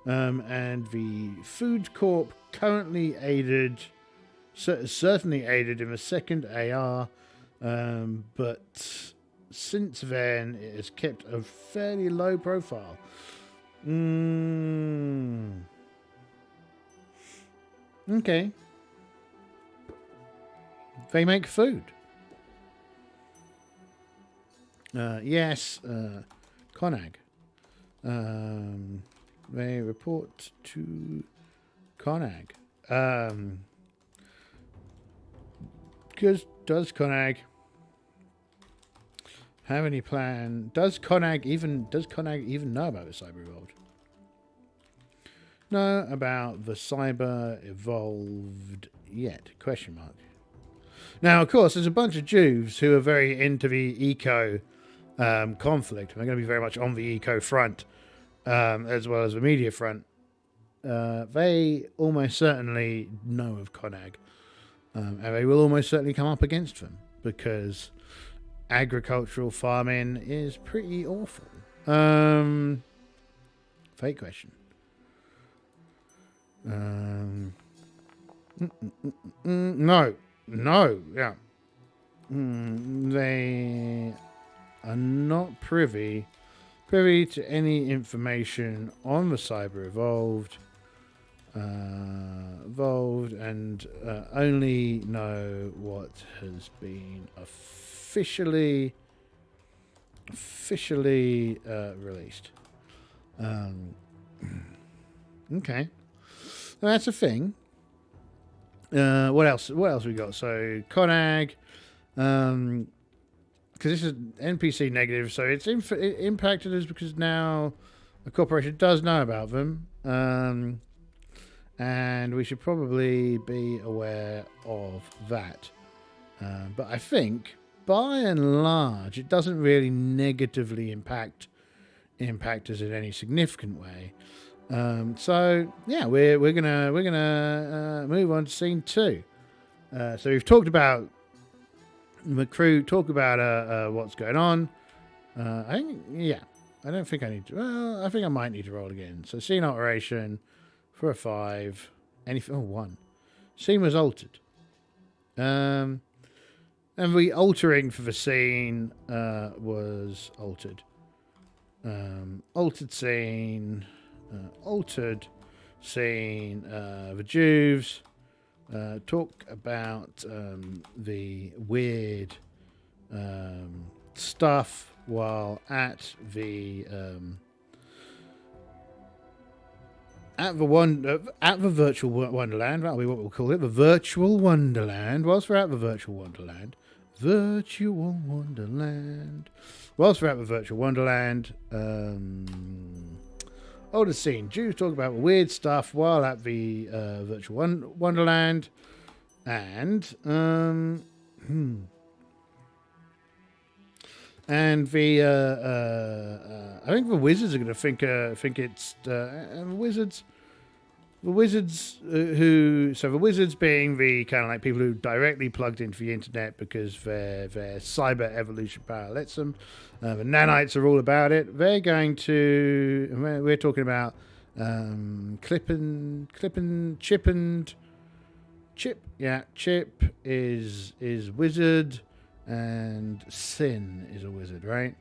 And the Food Corp currently certainly aided in the second AR, but since then it has kept a fairly low profile. Okay. They make food. Yes, Conag. They report to Conag. Does Conag have any plan? Does Conag even know about the Cyber Evolved? Know about the Cyber Evolved yet? Question mark. Now, of course, there's a bunch of Jews who are very into the eco conflict. They're going to be very much on the eco front, as well as the media front. They almost certainly know of Conag, and they will almost certainly come up against them because agricultural farming is pretty awful. Fake question. No, yeah. They are not privy to any information on the Cyber Evolved, and only know what has been officially released. Okay, that's a thing. What else we got? So Conag, because this is NPC negative, so it's it impacted us because now the corporation does know about them, and we should probably be aware of that. But I think, by and large, it doesn't really negatively impact us in any significant way. So yeah, we're gonna move on to scene 2. So we've talked about the crew talk about what's going on. I think, yeah. I don't think I need to. Well, I think I might need to roll again. So scene alteration for a 5. Anything? Oh, 1. Scene was altered. And the altering for the scene was altered. Altered scene. Altered scene. The Jews talk about the weird stuff while at the virtual wonderland. That'll be what we'll call it, the virtual wonderland. Whilst we're at the virtual wonderland, whilst we're at the virtual wonderland, older scene. Jews talk about weird stuff while at the virtual wonderland, and and the I think the wizards are going to think it's wizards. The wizards the wizards being the kind of like people who directly plugged into the internet because their cyber evolution power lets them. The nanites are all about it. They're going to. We're talking about Chip. Yeah, Chip is wizard. And Sin is a wizard, right?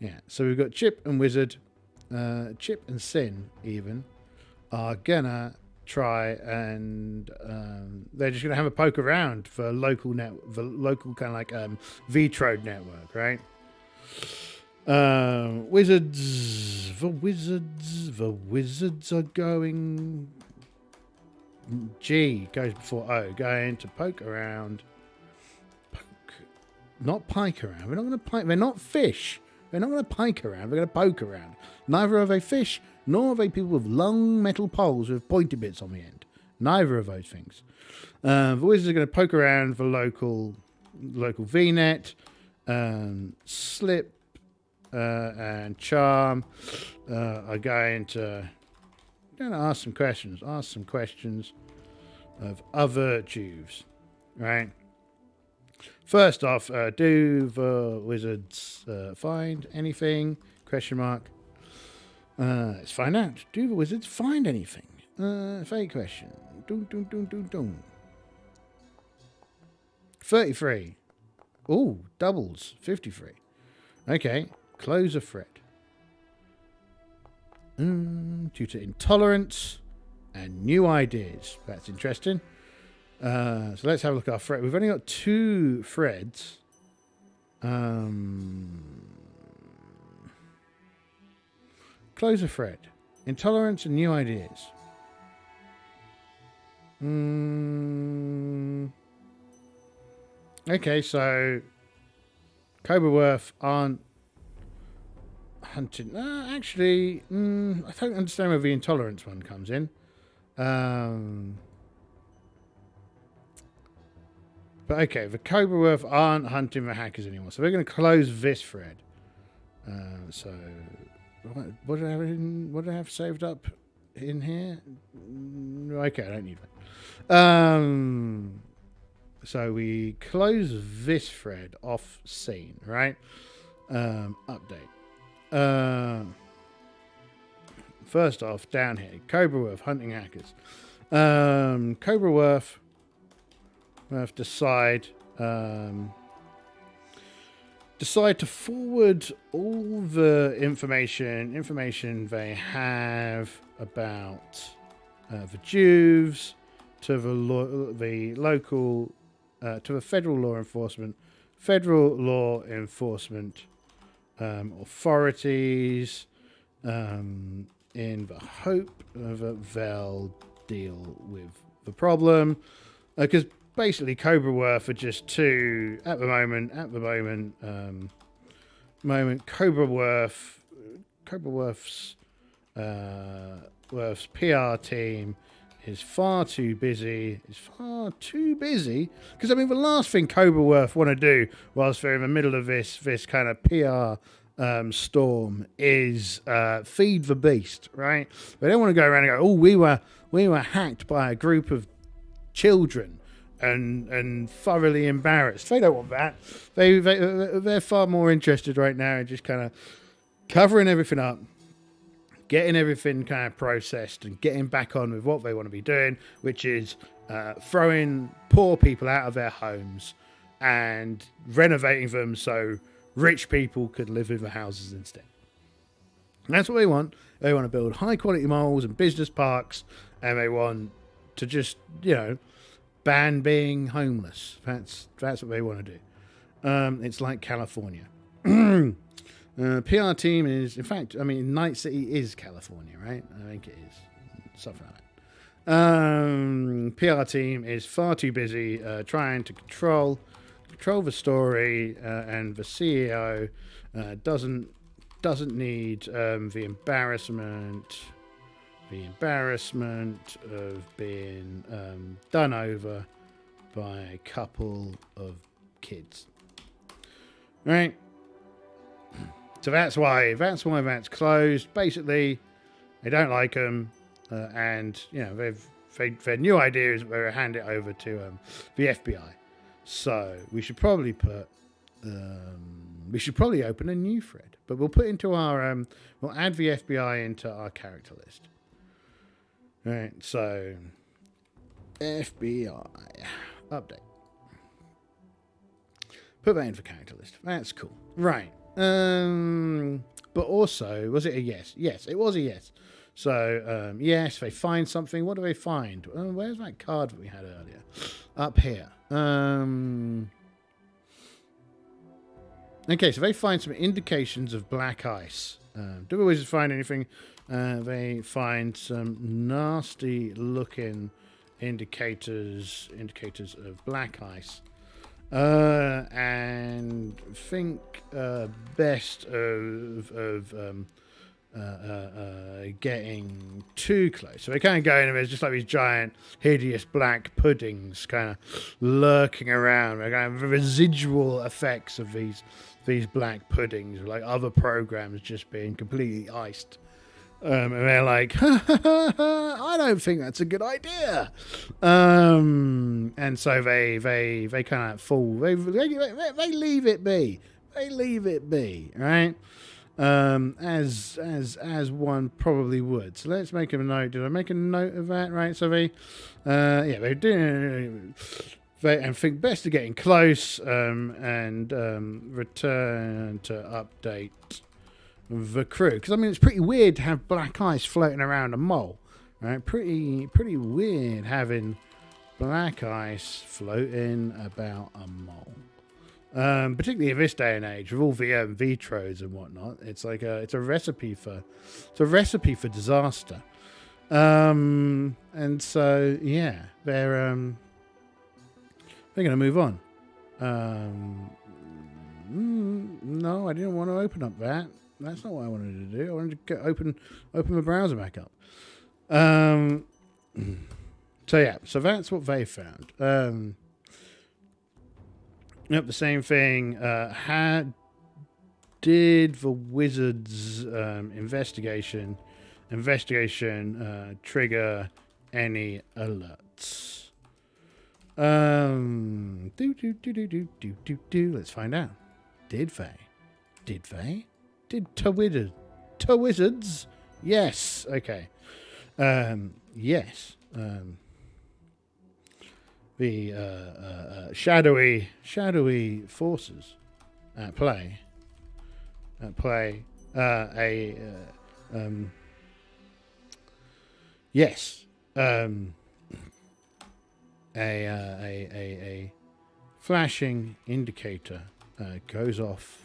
Yeah, so we've got Chip and Wizard. Chip and Sin, even, are gonna try and they're just gonna have a poke around for the local kind of like VTrode network, right? The wizards are going. G goes before O, going to poke around. Not pike around. We're not going to pike. They're not fish. They're not going to pike around. They're going to poke around. Neither are they fish, nor are they people with long metal poles with pointy bits on the end. Neither of those things. The wizards are going to poke around the local VNet. Slip and Charm are going to ask some questions. Ask some questions of other Jews, right? First off, do the wizards find anything? Question mark. Let's find out. Do the wizards find anything? Fake question. Dun. 33. Ooh, doubles. 53. Okay. Close a thread. Due to intolerance and new ideas. That's interesting. So let's have a look at our thread. We've only got 2 threads. Close a thread. Intolerance and new ideas. Okay, so Cobraworth aren't hunting. Actually, I don't understand where the intolerance one comes in. But okay, the Cobraworth aren't hunting the hackers anymore, so we're going to close this thread. So, what did I have saved up in here? Okay, I don't need that. So we close this thread off scene, right? Update. First off, down here, Cobraworth hunting hackers. Cobraworth decide to forward all the information they have about the Jews to the local to the federal law enforcement authorities in the hope that they'll deal with the problem, because basically Cobraworth are just too at the moment Cobraworth's PR team is far too busy. Because I mean, the last thing Cobraworth want to do whilst they're in the middle of this kind of PR storm is feed the beast, right? They don't want to go around and go, oh, we were hacked by a group of children and thoroughly embarrassed. They don't want that. They're far more interested right now in just kind of covering everything up, getting everything kind of processed, and getting back on with what they want to be doing, which is throwing poor people out of their homes and renovating them so rich people could live in the houses instead. And that's what they want. They want to build high quality malls and business parks, and they want to just, ban being homeless. That's what they want to do. It's like California. PR team is, in fact, Night City is California, right? I think it is. Something like that. PR team is far too busy trying to control the story, and the CEO doesn't need the embarrassment of being done over by a couple of kids, right? So that's why that's closed. Basically, they don't like them, and their new idea is that they're hand it over to the FBI. So we should probably open a new thread, but we'll put into our we'll add the FBI into our character list. All right, so FBI update. Put that in for character list. That's cool. Right. But also, was it a yes? Yes, it was a yes. So, yes, they find something. What do they find? Where's that card that we had earlier? Up here. Okay, so they find some indications of black ice. Do the wizards find anything? They find some nasty-looking indicators of black ice. And think best of getting too close. So they kind of go in and there's just like these giant, hideous black puddings kind of lurking around. They're kind of residual effects of these black puddings, like other programs just being completely iced. And they're like, I don't think that's a good idea. And so they kind of fall. They leave it be. They leave it be, right? As one probably would. So let's make a note. Did I make a note of that? Right. So they do. And think best of getting close. And return to update the crew, because it's pretty weird to have black ice floating around a mole, right? Pretty weird having black ice floating about a mole, particularly in this day and age with all the vitros and whatnot. It's like it's a recipe for disaster. And so they're gonna move on. No, I didn't want to open up that. That's not what I wanted to do. I wanted to open the browser back up. So that's what they found. The same thing. Did the wizards' investigation trigger any alerts? Let's find out. Did they? Did wizards? Yes. Okay. Yes. The shadowy forces at play. Yes. A flashing indicator goes off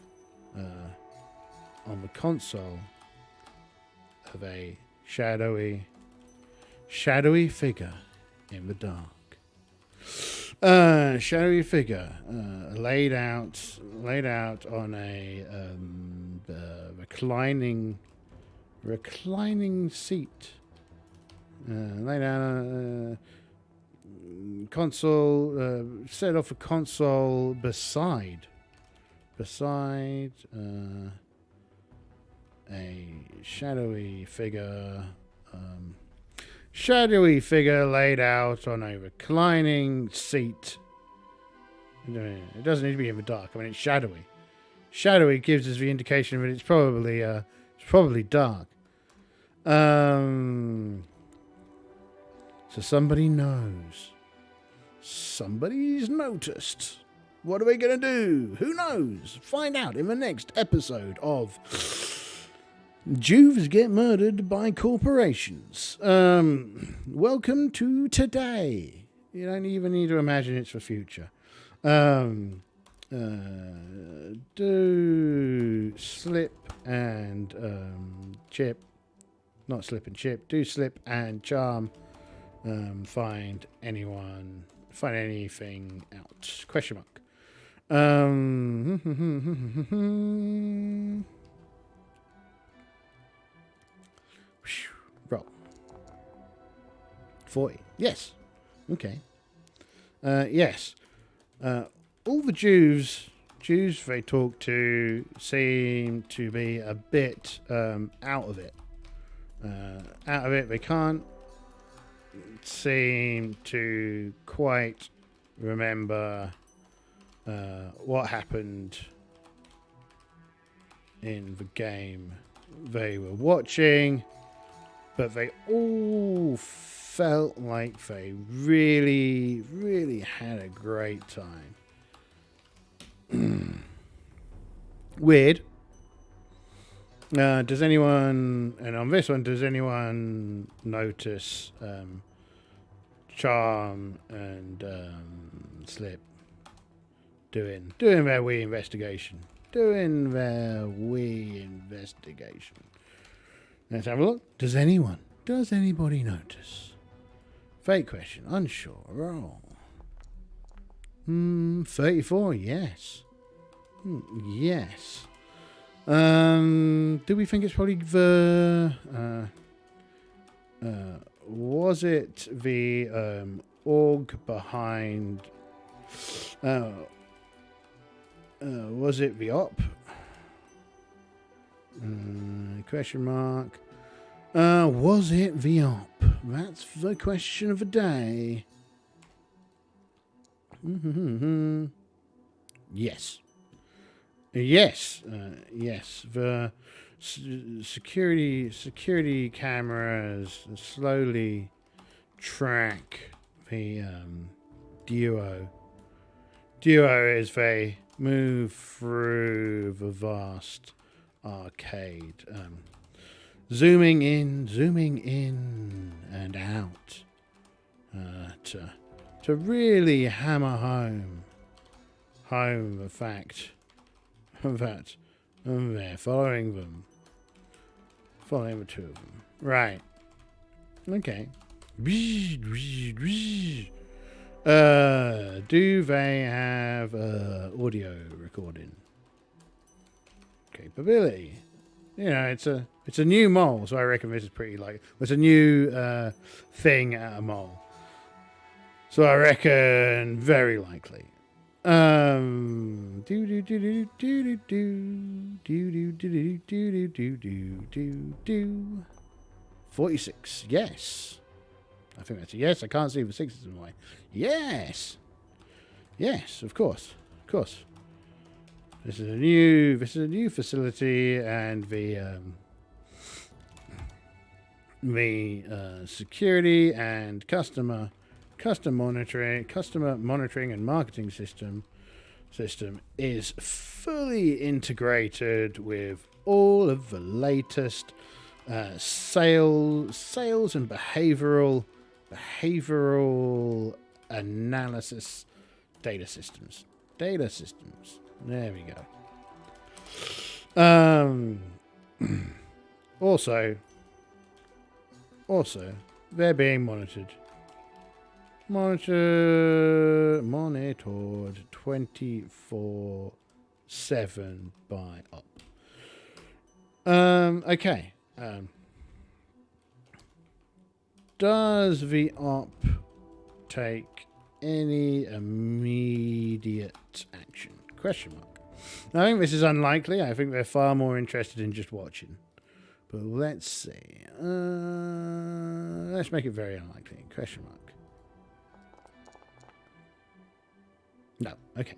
on the console of a shadowy figure in the dark. Shadowy figure laid out on a reclining seat. Laid out console, set off a console beside a shadowy shadowy figure laid out on a reclining seat. It doesn't need to be in the dark. I mean, it's shadowy. Shadowy gives us the indication that it's probably dark. So somebody knows. Somebody's noticed. What are we going to do? Who knows? Find out in the next episode of Jews Get Murdered by Corporations. Welcome to today. You don't even need to imagine it's the future. Do slip and chip. Not slip and chip. Do slip and charm. Find anything out? Question mark. Roll. 40. Yes. Okay. Yes. All the Jews they talk to seem to be a bit out of it. They can't seem to quite remember what happened in the game they were watching, but they all felt like they really, really had a great time. Weird. Does anyone, and on this one, does anyone notice Charm and Slip doing their wee investigation? Let's have a look. Does anybody notice? Fake question. Unsure. Roll. 34. Yes. Yes. Do we think it's probably the was it the org behind was it the op? Question mark. Was it the op? That's the question of the day. Yes. Yes. Yes. The security cameras slowly track the duo as they move through the vast arcade, zooming in and out to really hammer home the fact that they're following the two of them. Right. Okay. Do they have audio recording capability? You know, it's a new mole, so I reckon this is pretty it's a new thing at a mole. So I reckon very likely. 46. Yes. I think that's a yes. I can't see the sixes in the way. Yes. Yes, of course. This is a new facility, and the security and customer monitoring and marketing system is fully integrated with all of the latest sales and behavioral analysis data systems. There we go. Also, they're being monitored 24/7 by op. Okay. Does the op take any immediate action? Question mark. I think this is unlikely. I think they're far more interested in just watching. But let's see. Let's make it very unlikely. Question mark. No. Okay.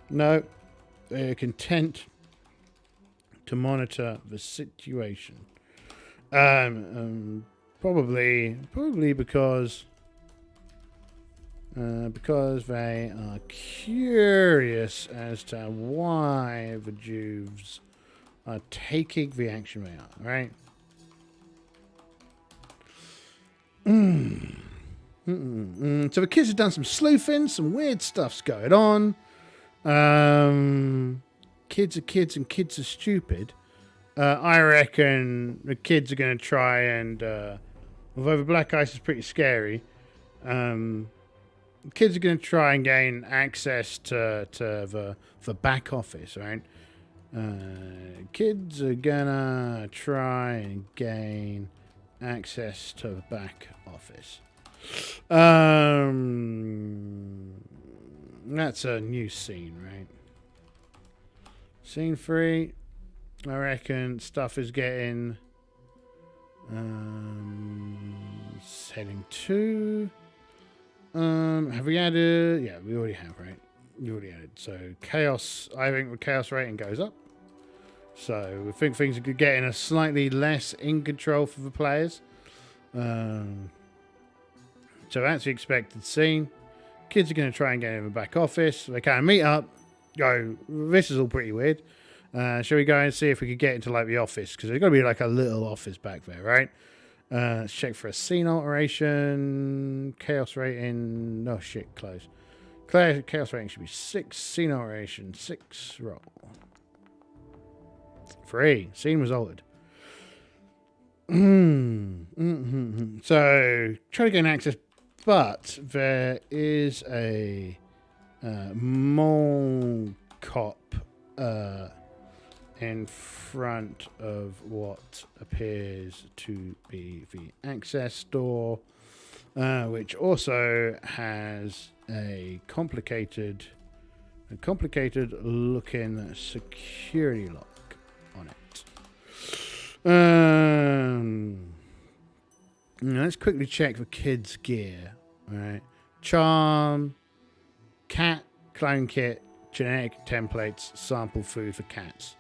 No. They're content to monitor the situation. Probably because they are curious as to why the Jews are taking the action they are, right? So the kids have done some sleuthing, some weird stuff's going on. Kids are kids and kids are stupid. I reckon the kids are going to try and, although the black ice is pretty scary, kids are going to try and gain access to the back office, right? Kids are going to try and gain access to the back office. That's a new scene, right? Scene 3. I reckon stuff is getting heading 2. Have we added? Yeah, we already have, right? You already added. So chaos, I think the chaos rating goes up. So we think things are getting a slightly less in control for the players. So that's the expected scene. Kids are going to try and get in the back office. They kind of meet up, go, this is all pretty weird. Shall we go and see if we could get into like the office? Because there's got to be like a little office back there, right? Let's check for a scene alteration. Chaos rating. No shit, close. Chaos rating should be 6. Scene alteration 6. Roll. 3. Scene was altered. So try to gain access, but there is a mole cop in front of what appears to be the access door, which also has a complicated looking security lock on it. Let's quickly check the kids' gear. All right, charm, cat, clone kit, genetic templates, sample food for cats.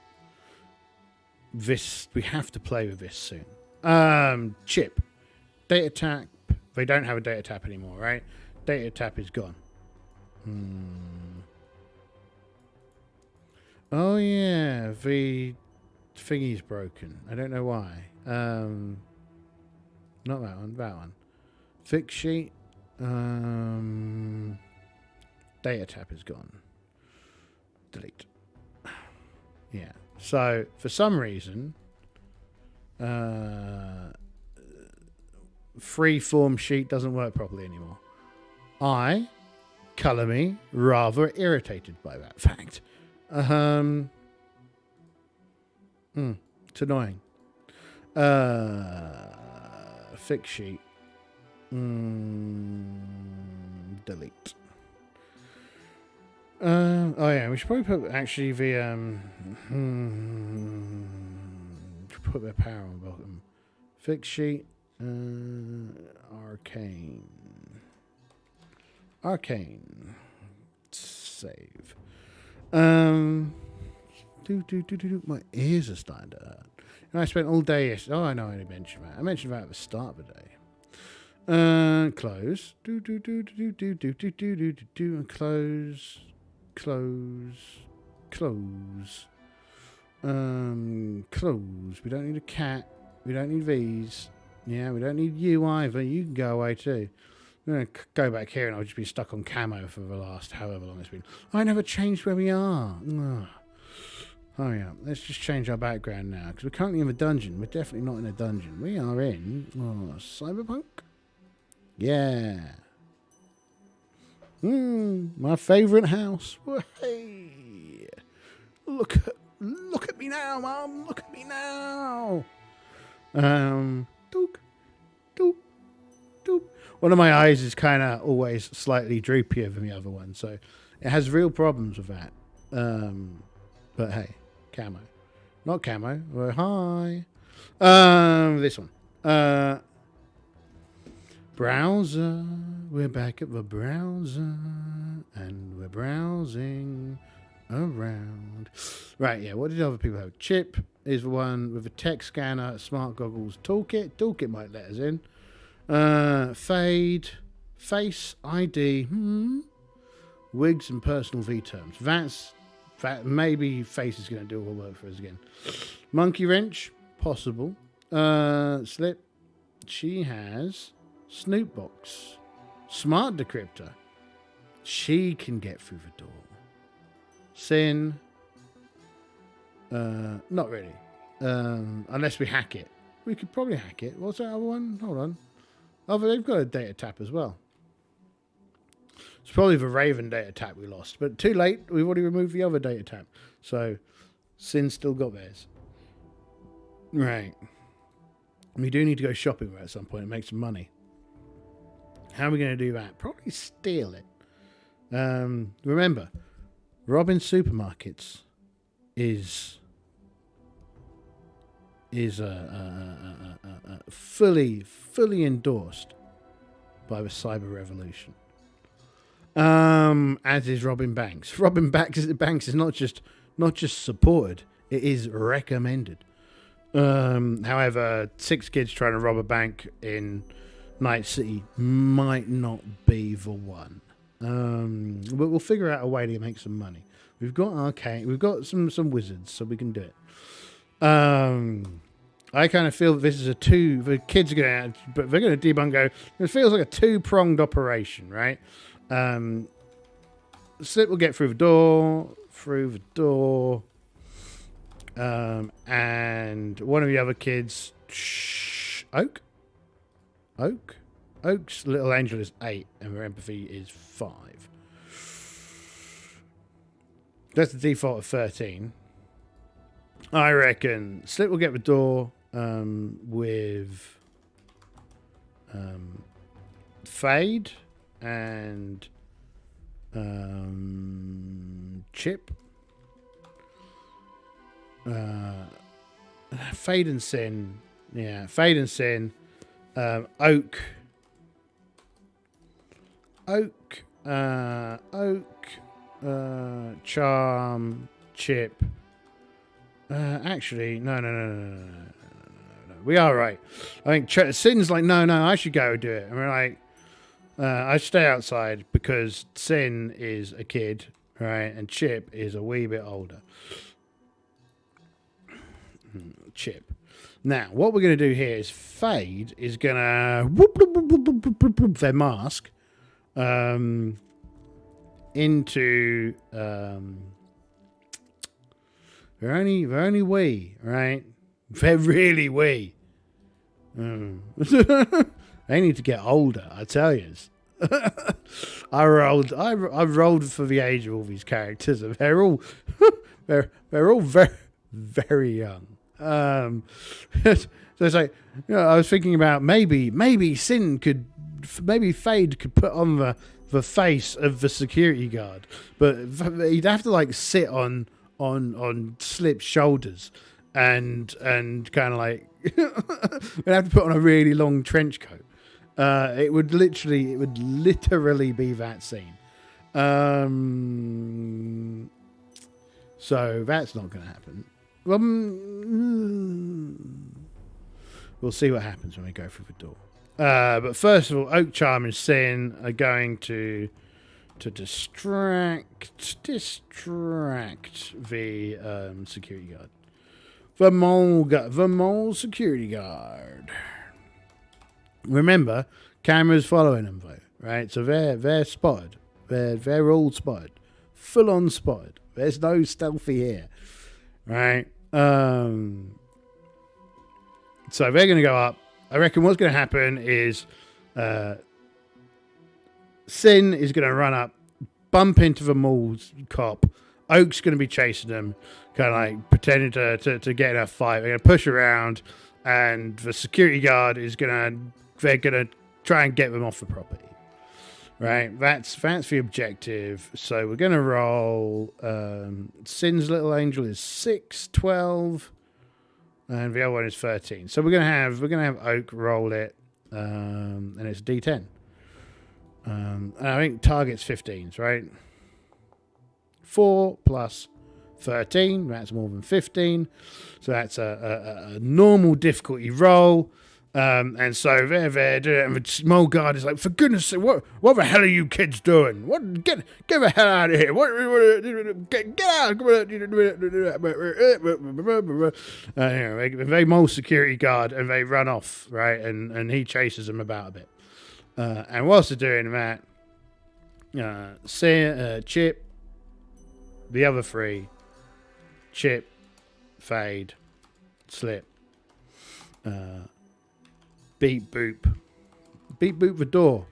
This, we have to play with this soon. Chip, data tap. They don't have a data tap anymore, right? Data tap is gone. Oh yeah, the thingy's broken. I don't know why. Not that one. That one. Fix sheet. Data tap is gone. Delete. Yeah. So for some reason, free-form sheet doesn't work properly anymore. I, colour me, rather irritated by that fact. It's annoying. Fix sheet. Delete. Oh yeah, we should probably put actually the put the power on bottom. Fix sheet. Arcane. Save. My ears are starting to hurt. And I spent all day yesterday. Oh, I know I only mentioned that. I mentioned that at the start of the day. Close. And close. Close. Close. We don't need a cat. We don't need these. Yeah, we don't need you either. You can go away too. I'm going to go back here and I'll just be stuck on camo for the last however long it's been. I never changed where we are. Ugh. Oh yeah, let's just change our background now because we're currently in the dungeon. We're definitely not in a dungeon. We are in Cyberpunk. Yeah. My favourite house. Hey, look at me now, Mum. Look at me now. Dook. One of my eyes is kind of always slightly droopier than the other one, so it has real problems with that. But hey, camo, not camo. Well, hi. This one. Browser, we're back at the browser, and we're browsing around. Right, yeah, what did other people have? Chip is the one with a tech scanner, smart goggles, toolkit. Toolkit might let us in. Fade, face, ID, wigs, and personal V terms. That maybe face is going to do all the work for us again. Monkey wrench, possible. Slip, she has Snoop box. Smart decryptor, she can get through the door. Sin, not really. Unless we hack it. We could probably hack it. What's that other one? Hold on. Oh, but they've got a data tap as well. It's probably the Raven data tap we lost. But too late. We've already removed the other data tap. So, Sin's still got theirs. Right. We do need to go shopping at some point and make some money. How are we going to do that? Probably steal it. Remember, robbing supermarkets is fully endorsed by the cyber revolution. As is robbing banks. Robbing banks is not just supported; it is recommended. However, 6 kids trying to rob a bank in Night City might not be the one. But we'll figure out a way to make some money. We've got arcane. We've got some wizards, so we can do it. I kind of feel that this is the kids are going to, but they're going to debunk. It feels like a 2-pronged operation, right? Slip will get through the door, and one of the other kids, Oak's little angel is 8, and her empathy is 5. That's the default of 13. I reckon Slip will get the door with Fade and Chip. Fade and Sin. Yeah, Fade and Sin. Oak, Charm, Chip. Actually, no. We are right. I think Sin's like, no, I should go do it. And we're like, I stay outside because Sin is a kid, right? And Chip is a wee bit older. Chip. Now, what we're going to do here is Fade is going to whoop their mask into they're only wee, right? They're really wee. They need to get older, I tell you. I rolled for the age of all these characters, and they're all very, very young. So it's like, I was thinking about maybe Fade could put on the face of the security guard, but he'd have to like sit on Slip's shoulders and kind of like we'd have to put on a really long trench coat. It would literally be that scene. So that's not going to happen. We'll see what happens when we go through the door. But first of all, Oak, Charm, and Sin are going to distract the security guard. The mole security guard. Remember, cameras following them though, right? So they're spotted. They're all spotted. Full on spotted. There's no stealthy here. Right? So they're going to go up. I reckon what's going to happen is Sin is going to run up, bump into the mall's cop. Oak's going to be chasing them, kind of like pretending to get in a fight. They're going to push around, and the security guard they're going to try and get them off the property. Right? That's the objective. So we're going to roll. Sin's little angel is 6, 12. and the other one is 13. So we're gonna have Oak roll it, and it's D10. And I think target's 15s, right? 4 plus 13, that's more than 15. So that's a normal difficulty roll. And so they're there doing it, and the small guard is like, for goodness sake, what the hell are you kids doing? What get the hell out of here! Get out! They maul security guard and they run off, right? And he chases them about a bit. And whilst they're doing that, Chip, the other three, Chip, Fade, Slip, beat boop the door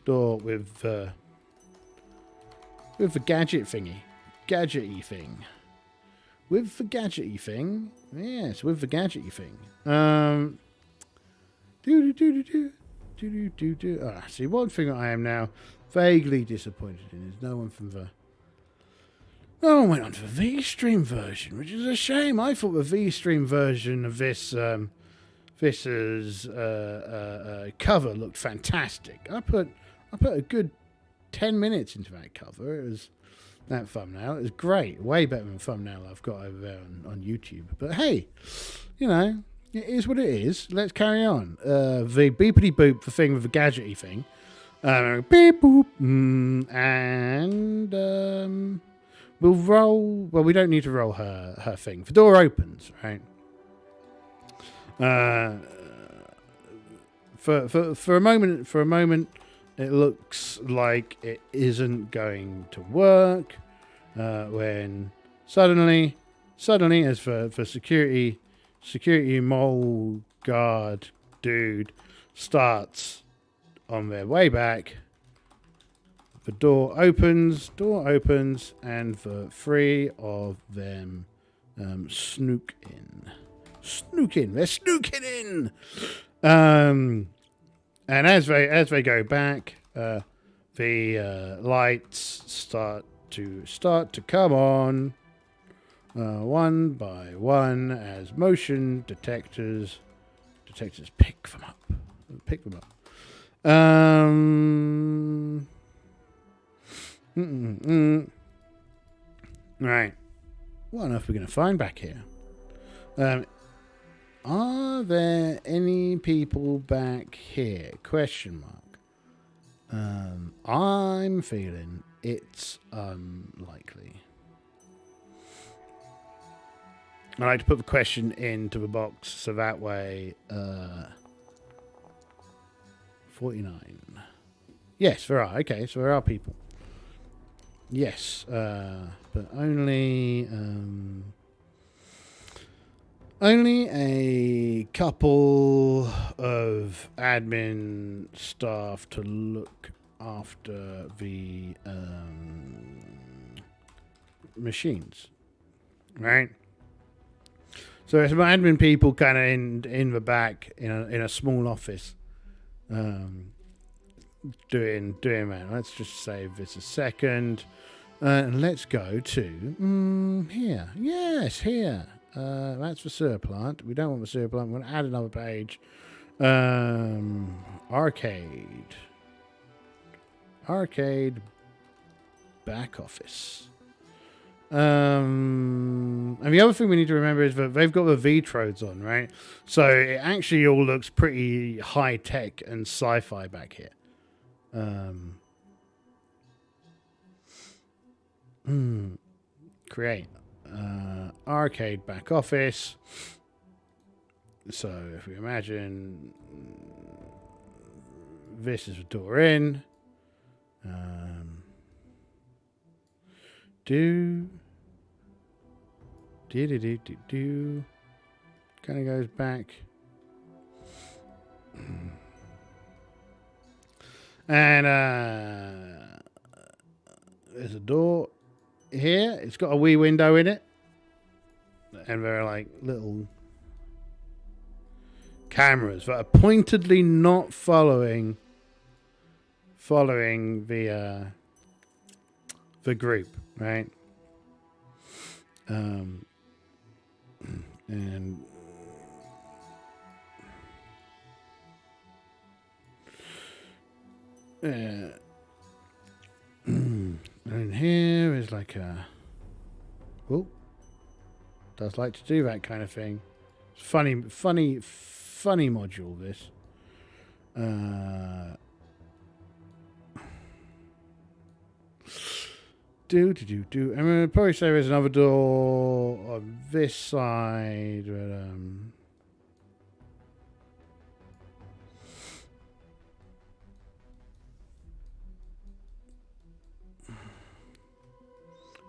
with the gadgety thing, with the gadgety thing. Yes, with the gadgety thing. See, one thing that I am now vaguely disappointed in is no one went on to the V-Stream version, which is a shame. I thought the V-Stream version of this cover looked fantastic. I put a good 10 minutes into that cover. It was that thumbnail. It was great. Way better than the thumbnail I've got over there on YouTube. But hey, it is what it is. Let's carry on. The beepity boop, the thing with the gadgety thing. Beep boop. And we'll roll. Well, we don't need to roll her thing. The door opens, right? For a moment, it looks like it isn't going to work. When suddenly, as for security mole guard dude starts on their way back, the door opens, and the three of them snook in. They're snooking in. And as they go back, the lights start to come on, one by one, as motion detectors pick them up. Right. What on earth are we going to find back here? Are there any people back here? Question mark. I'm feeling it's unlikely. I like to put the question into the box so that way 49. Yes, there are. Okay, so there are people. Yes, but only a couple of admin staff to look after the machines, right? So there's some admin people kind of in the back in a small office, doing that. Let's just save this a second, and let's go to here. Yes, here. That's the sewer plant. We don't want the sewer plant. We're going to add another page. Arcade back office. And the other thing we need to remember is that they've got the V-Trodes on, right? So it actually all looks pretty high tech and sci-fi back here. Create arcade back office. So if we imagine this is the door in, kind of goes back, and there's a door here. It's got a wee window in it, and there are like little cameras that are pointedly not following the group, right? And And here is like a... Oh. Does like to do that kind of thing. It's funny module, this. I'm going to probably say there's another door on this side, but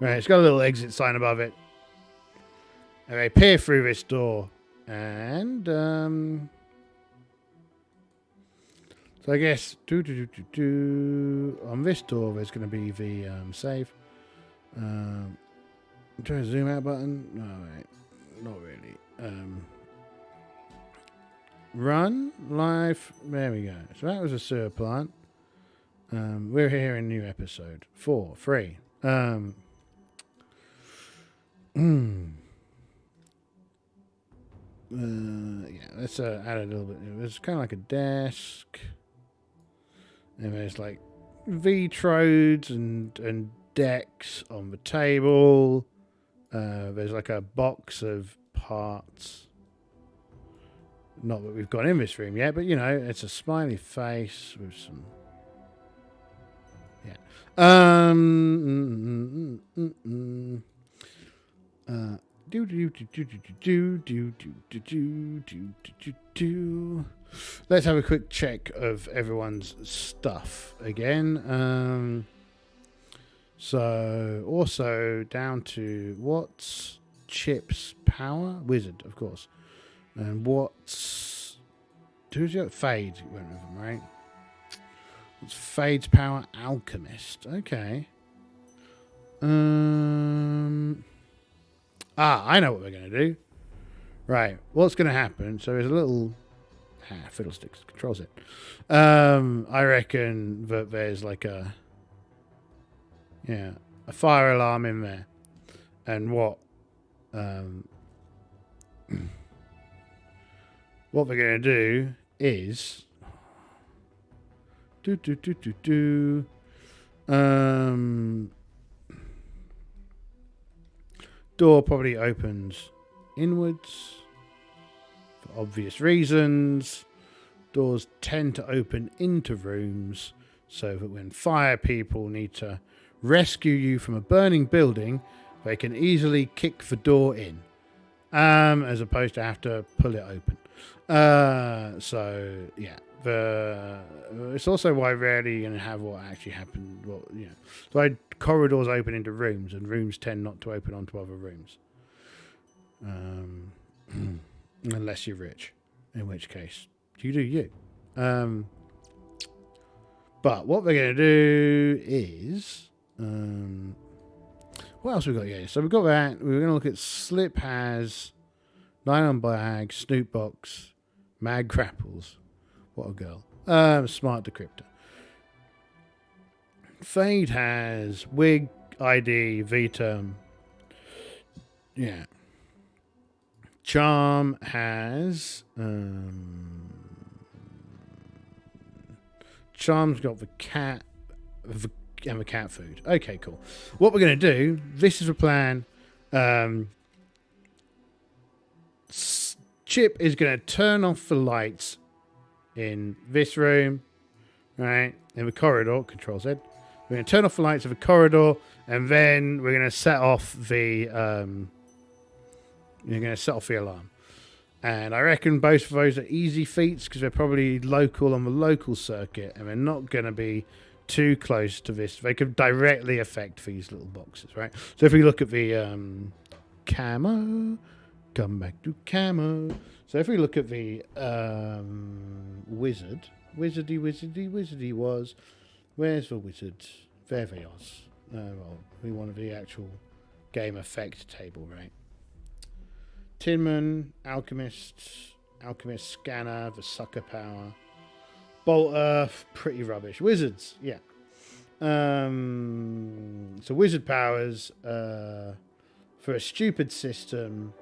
right, it's got a little exit sign above it. And they peer through this door, and so I guess on this door there's going to be the save. Try to zoom out button. No, wait, not really. Run live. There we go. So that was a sewer plant. We're here in a new episode 4.3. Yeah, let's add a little bit. It's kind of like a desk, and there's like Vtrodes and decks on the table. There's like a box of parts. Not that we've got in this room yet, but you know, it's a smiley face with some. Yeah. Let's have a quick check of everyone's stuff again. So also down to what's Chip's power? Wizard, of course. And what's who's your Fade? Went with him, right? What's Fade's power? Alchemist. Okay. I know what we're going to do. Right. What's going to happen? So there's a little... Fiddlesticks controls it. I reckon that there's like a... Yeah. A fire alarm in there. And what... what we're going to do is... Door probably opens inwards for obvious reasons. Doors tend to open into rooms so that when fire people need to rescue you from a burning building, they can easily kick the door in, as opposed to have to pull it open. So yeah, it's also why rarely you're going to have what actually happened. Well, you know, so corridors open into rooms, and rooms tend not to open onto other rooms, unless you're rich, in which case you do you. But what we're going to do is, what else we got here? So we've got that. We're going to look at Slip has Nylon Bag, Snoop Box, Mag Grapples. What a girl. Smart Decryptor. Fade has Wig, ID, V-Term. Yeah. Charm has... Charm's got the cat and the cat food. Okay, cool. What we're going to do, this is a plan. Chip is going to turn off the lights in this room, right? In the corridor, Control Z. We're going to turn off the lights of the corridor, and then we're going to set off the alarm. And I reckon both of those are easy feats because they're probably local on the local circuit, and they're not going to be too close to this. They could directly affect these little boxes, right? So if we look at the camo, come back to camo. So if we look at the wizardy was, where's the wizard? There they are. Well, we want the actual game effect table, right? Tinman, Alchemist Scanner, the Sucker Power, Bolt Earth, pretty rubbish. Wizards, yeah. So wizard powers for a stupid system,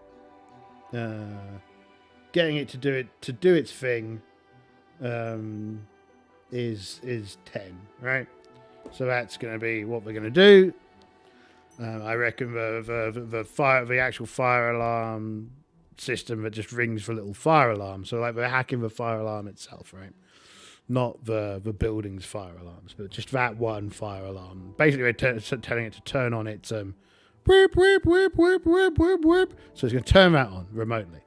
getting it to do its thing, is 10, right? So that's going to be what we're going to do. I reckon the actual fire alarm system that just rings for little fire alarm. So like we're hacking the fire alarm itself, right? Not the building's fire alarms, but just that one fire alarm. Basically, we're telling it to turn on its whip, whip, whip, whip, whip, whip, whip. So it's going to turn that on remotely.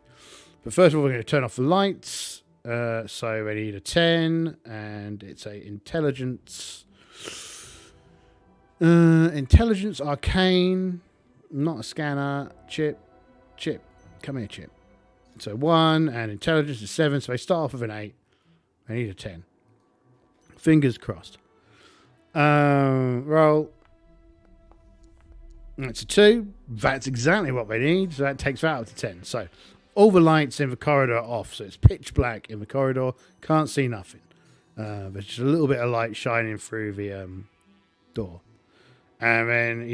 But first of all, we're going to turn off the lights. So we need a 10, and it's a intelligence. Intelligence arcane, not a scanner. Chip, come here, Chip. So 1, and intelligence is 7. So they start off with an 8. I need a 10. Fingers crossed. Roll. That's a 2. That's exactly what they need. So that takes that up to 10. So all the lights in the corridor are off. So it's pitch black in the corridor. Can't see nothing. There's just a little bit of light shining through the door. And then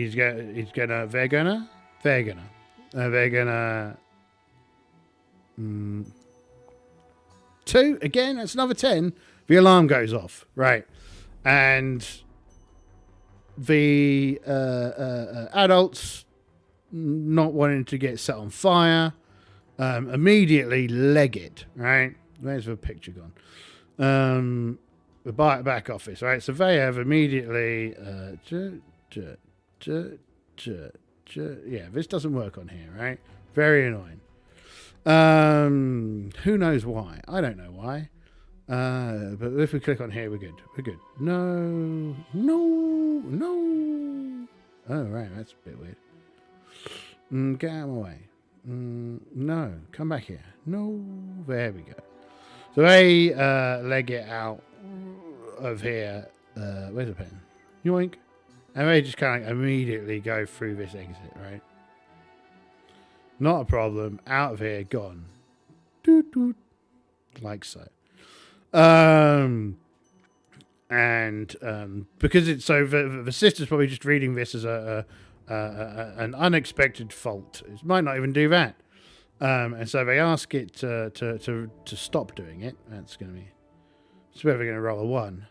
they're gonna 2 again. That's another 10. The alarm goes off, right? And the adults not wanting to get set on fire immediately leg it, right? Where's the picture gone? The back office, right? So they have immediately yeah, this doesn't work on here, right? Very annoying. Who knows why? I don't know why. But if we click on here, we're good. We're good. No. Oh, right, that's a bit weird. Get out of my way. No, come back here. No, there we go. So they leg it out of here. Where's the pen? Yoink. And they just kind of immediately go through this exit, right? Not a problem. Out of here, gone. Doot, doot. Like so. And because it's so, the sister's probably just reading this as an unexpected fault. It might not even do that. And so they ask it to stop doing it. That's going to be. So we're going to roll a 1.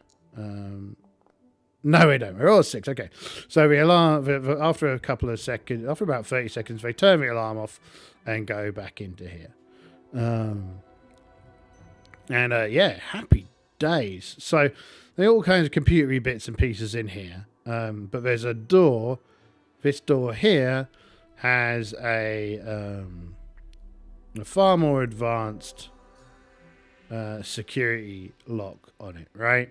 No, we don't. We're all 6. Okay. So the alarm, after a couple of seconds, after about 30 seconds, they turn the alarm off and go back into here. Yeah, happy days. So there are all kinds of computery bits and pieces in here. But there's a door. This door here has a far more advanced security lock on it, right?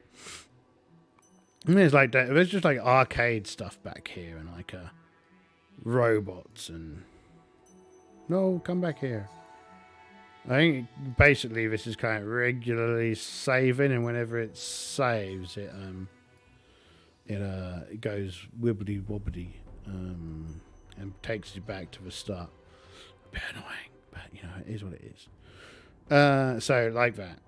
And there's like that. There's just like arcade stuff back here and like robots and no, come back here. I think basically this is kind of regularly saving, and whenever it saves, it goes wibbly wobbly and takes you back to the start. A bit annoying, but you know it is what it is. So like that.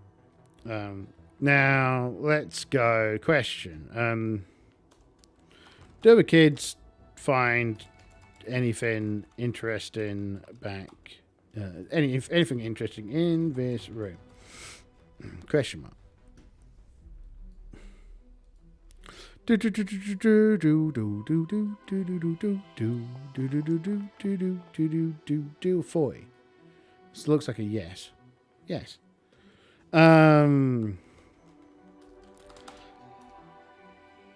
Now let's go. Question: do the kids find anything interesting back? Anything interesting in this room? Question mark. Do 40. This looks like a yes. Yes.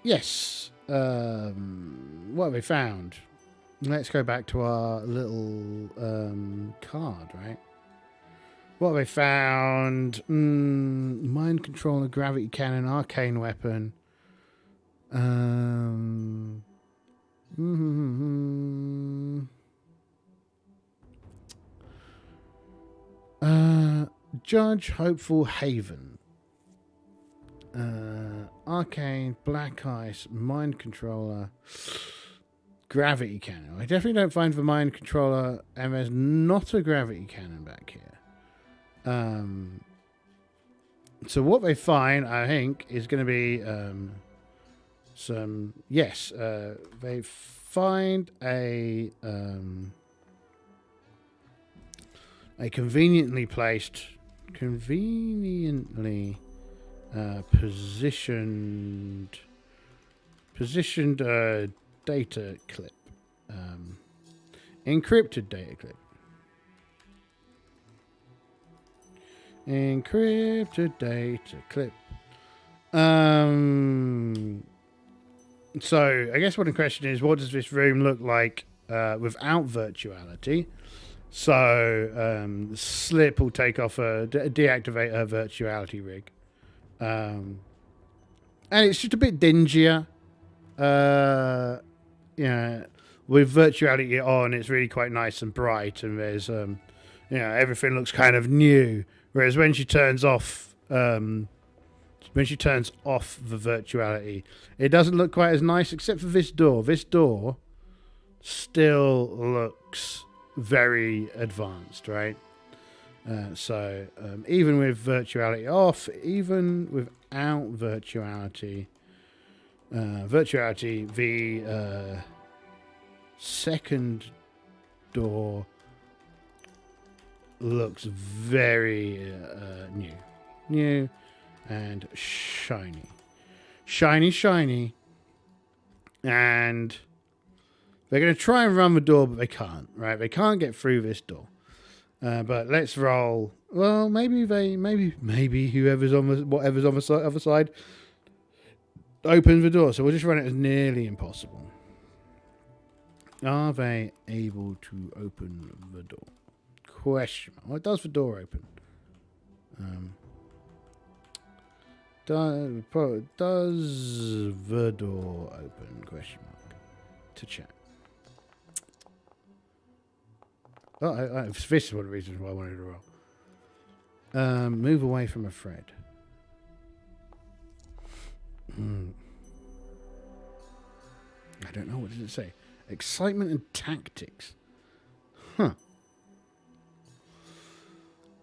Yes. What have we found? Let's go back to our little card, right? What have we found? Mind controller, gravity cannon, arcane weapon. Judge, hopeful, haven. Arcane, black ice, mind controller, gravity cannon. I definitely don't find the mind controller, and there's not a gravity cannon back here. So what they find, I think, is going to be some. Yes, they find a conveniently Positioned data clip. Encrypted data clip. Encrypted data clip. So I guess one question is, what does this room look like without virtuality? So Slip will take off deactivate her virtuality rig, and it's just a bit dingier. With virtuality on, it's really quite nice and bright, and there's everything looks kind of new. Whereas when she turns off the virtuality, it doesn't look quite as nice, except for this door. This door still looks very advanced, right? So even with virtuality off, even without virtuality, the second door looks very new and shiny, and they're going to try and run the door, but they can't. Right? They can't get through this door. But let's roll. Well, maybe whoever's on whatever's on the other side opens the door. So we'll just run it as nearly impossible. Are they able to open the door? Question mark. What does the door open? Does the door open? Question mark. To chat. Oh, this is one of the reasons why I wanted to roll. Move away from a thread. I don't know. What does it say? Excitement and tactics. Huh.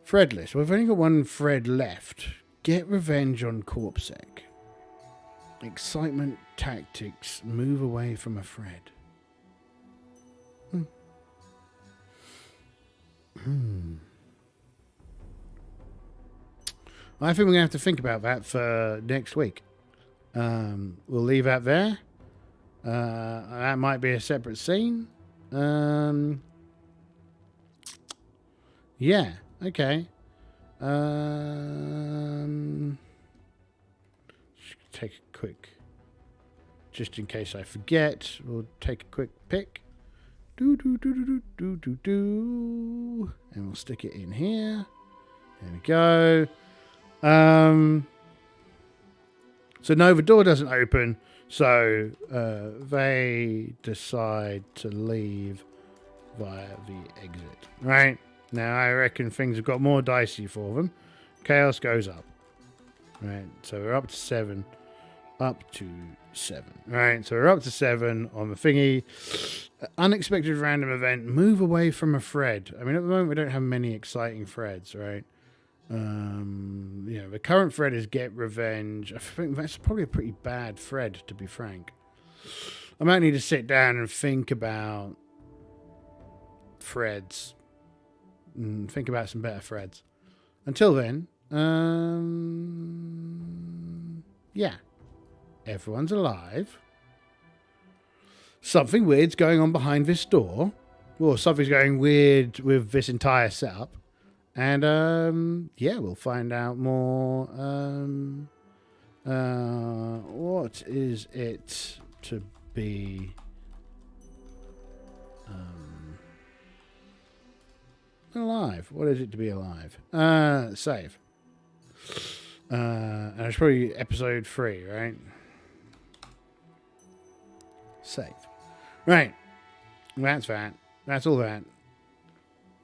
Threadless. We've only got one thread left. Get revenge on Corpsec. Excitement, tactics, move away from a thread. I think we're going to have to think about that for next week. We'll leave that there. That might be a separate scene. Yeah, okay. Take a quick, just in case I forget, we'll take a quick pick. And we'll stick it in here. There we go. So no, the door doesn't open. So they decide to leave via the exit. Right? Now I reckon things have got more dicey for them. Chaos goes up. Right? So we're up to 7. Up to 7. Right? So we're up to 7 on the thingy. Unexpected random event. Move away from a thread. I mean, at the moment we don't have many exciting threads, right? The current thread is get revenge. I think that's probably a pretty bad thread, to be frank. I might need to sit down and think about threads. Think about some better threads. Until then, yeah. Everyone's alive. Something weird's going on behind this door. Well, something's going weird with this entire setup. And, yeah, we'll find out more. What is it to be alive? What is it to be alive? Save. And it's probably episode 3, right? Save. Right. That's that. That's all that.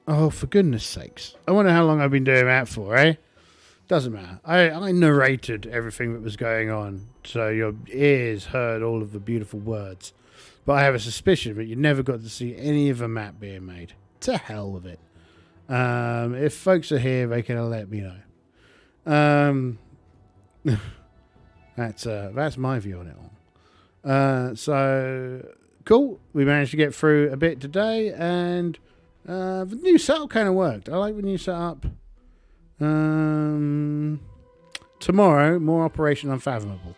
Oh, for goodness sakes. I wonder how long I've been doing that for, eh? Doesn't matter. I narrated everything that was going on, so your ears heard all of the beautiful words. But I have a suspicion that you never got to see any of the map being made. To hell with it. If folks are here, they can let me know. That's my view on it all. So cool. We managed to get through a bit today, and the new setup kind of worked. I like the new setup. tomorrow, more Operation Unfathomable.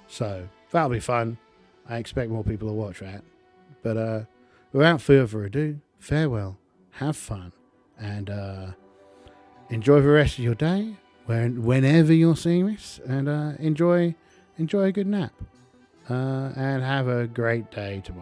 So that'll be fun. I expect more people to watch that. But without further ado, farewell, have fun, and enjoy the rest of your day whenever you're seeing this, and enjoy a good nap, and have a great day tomorrow.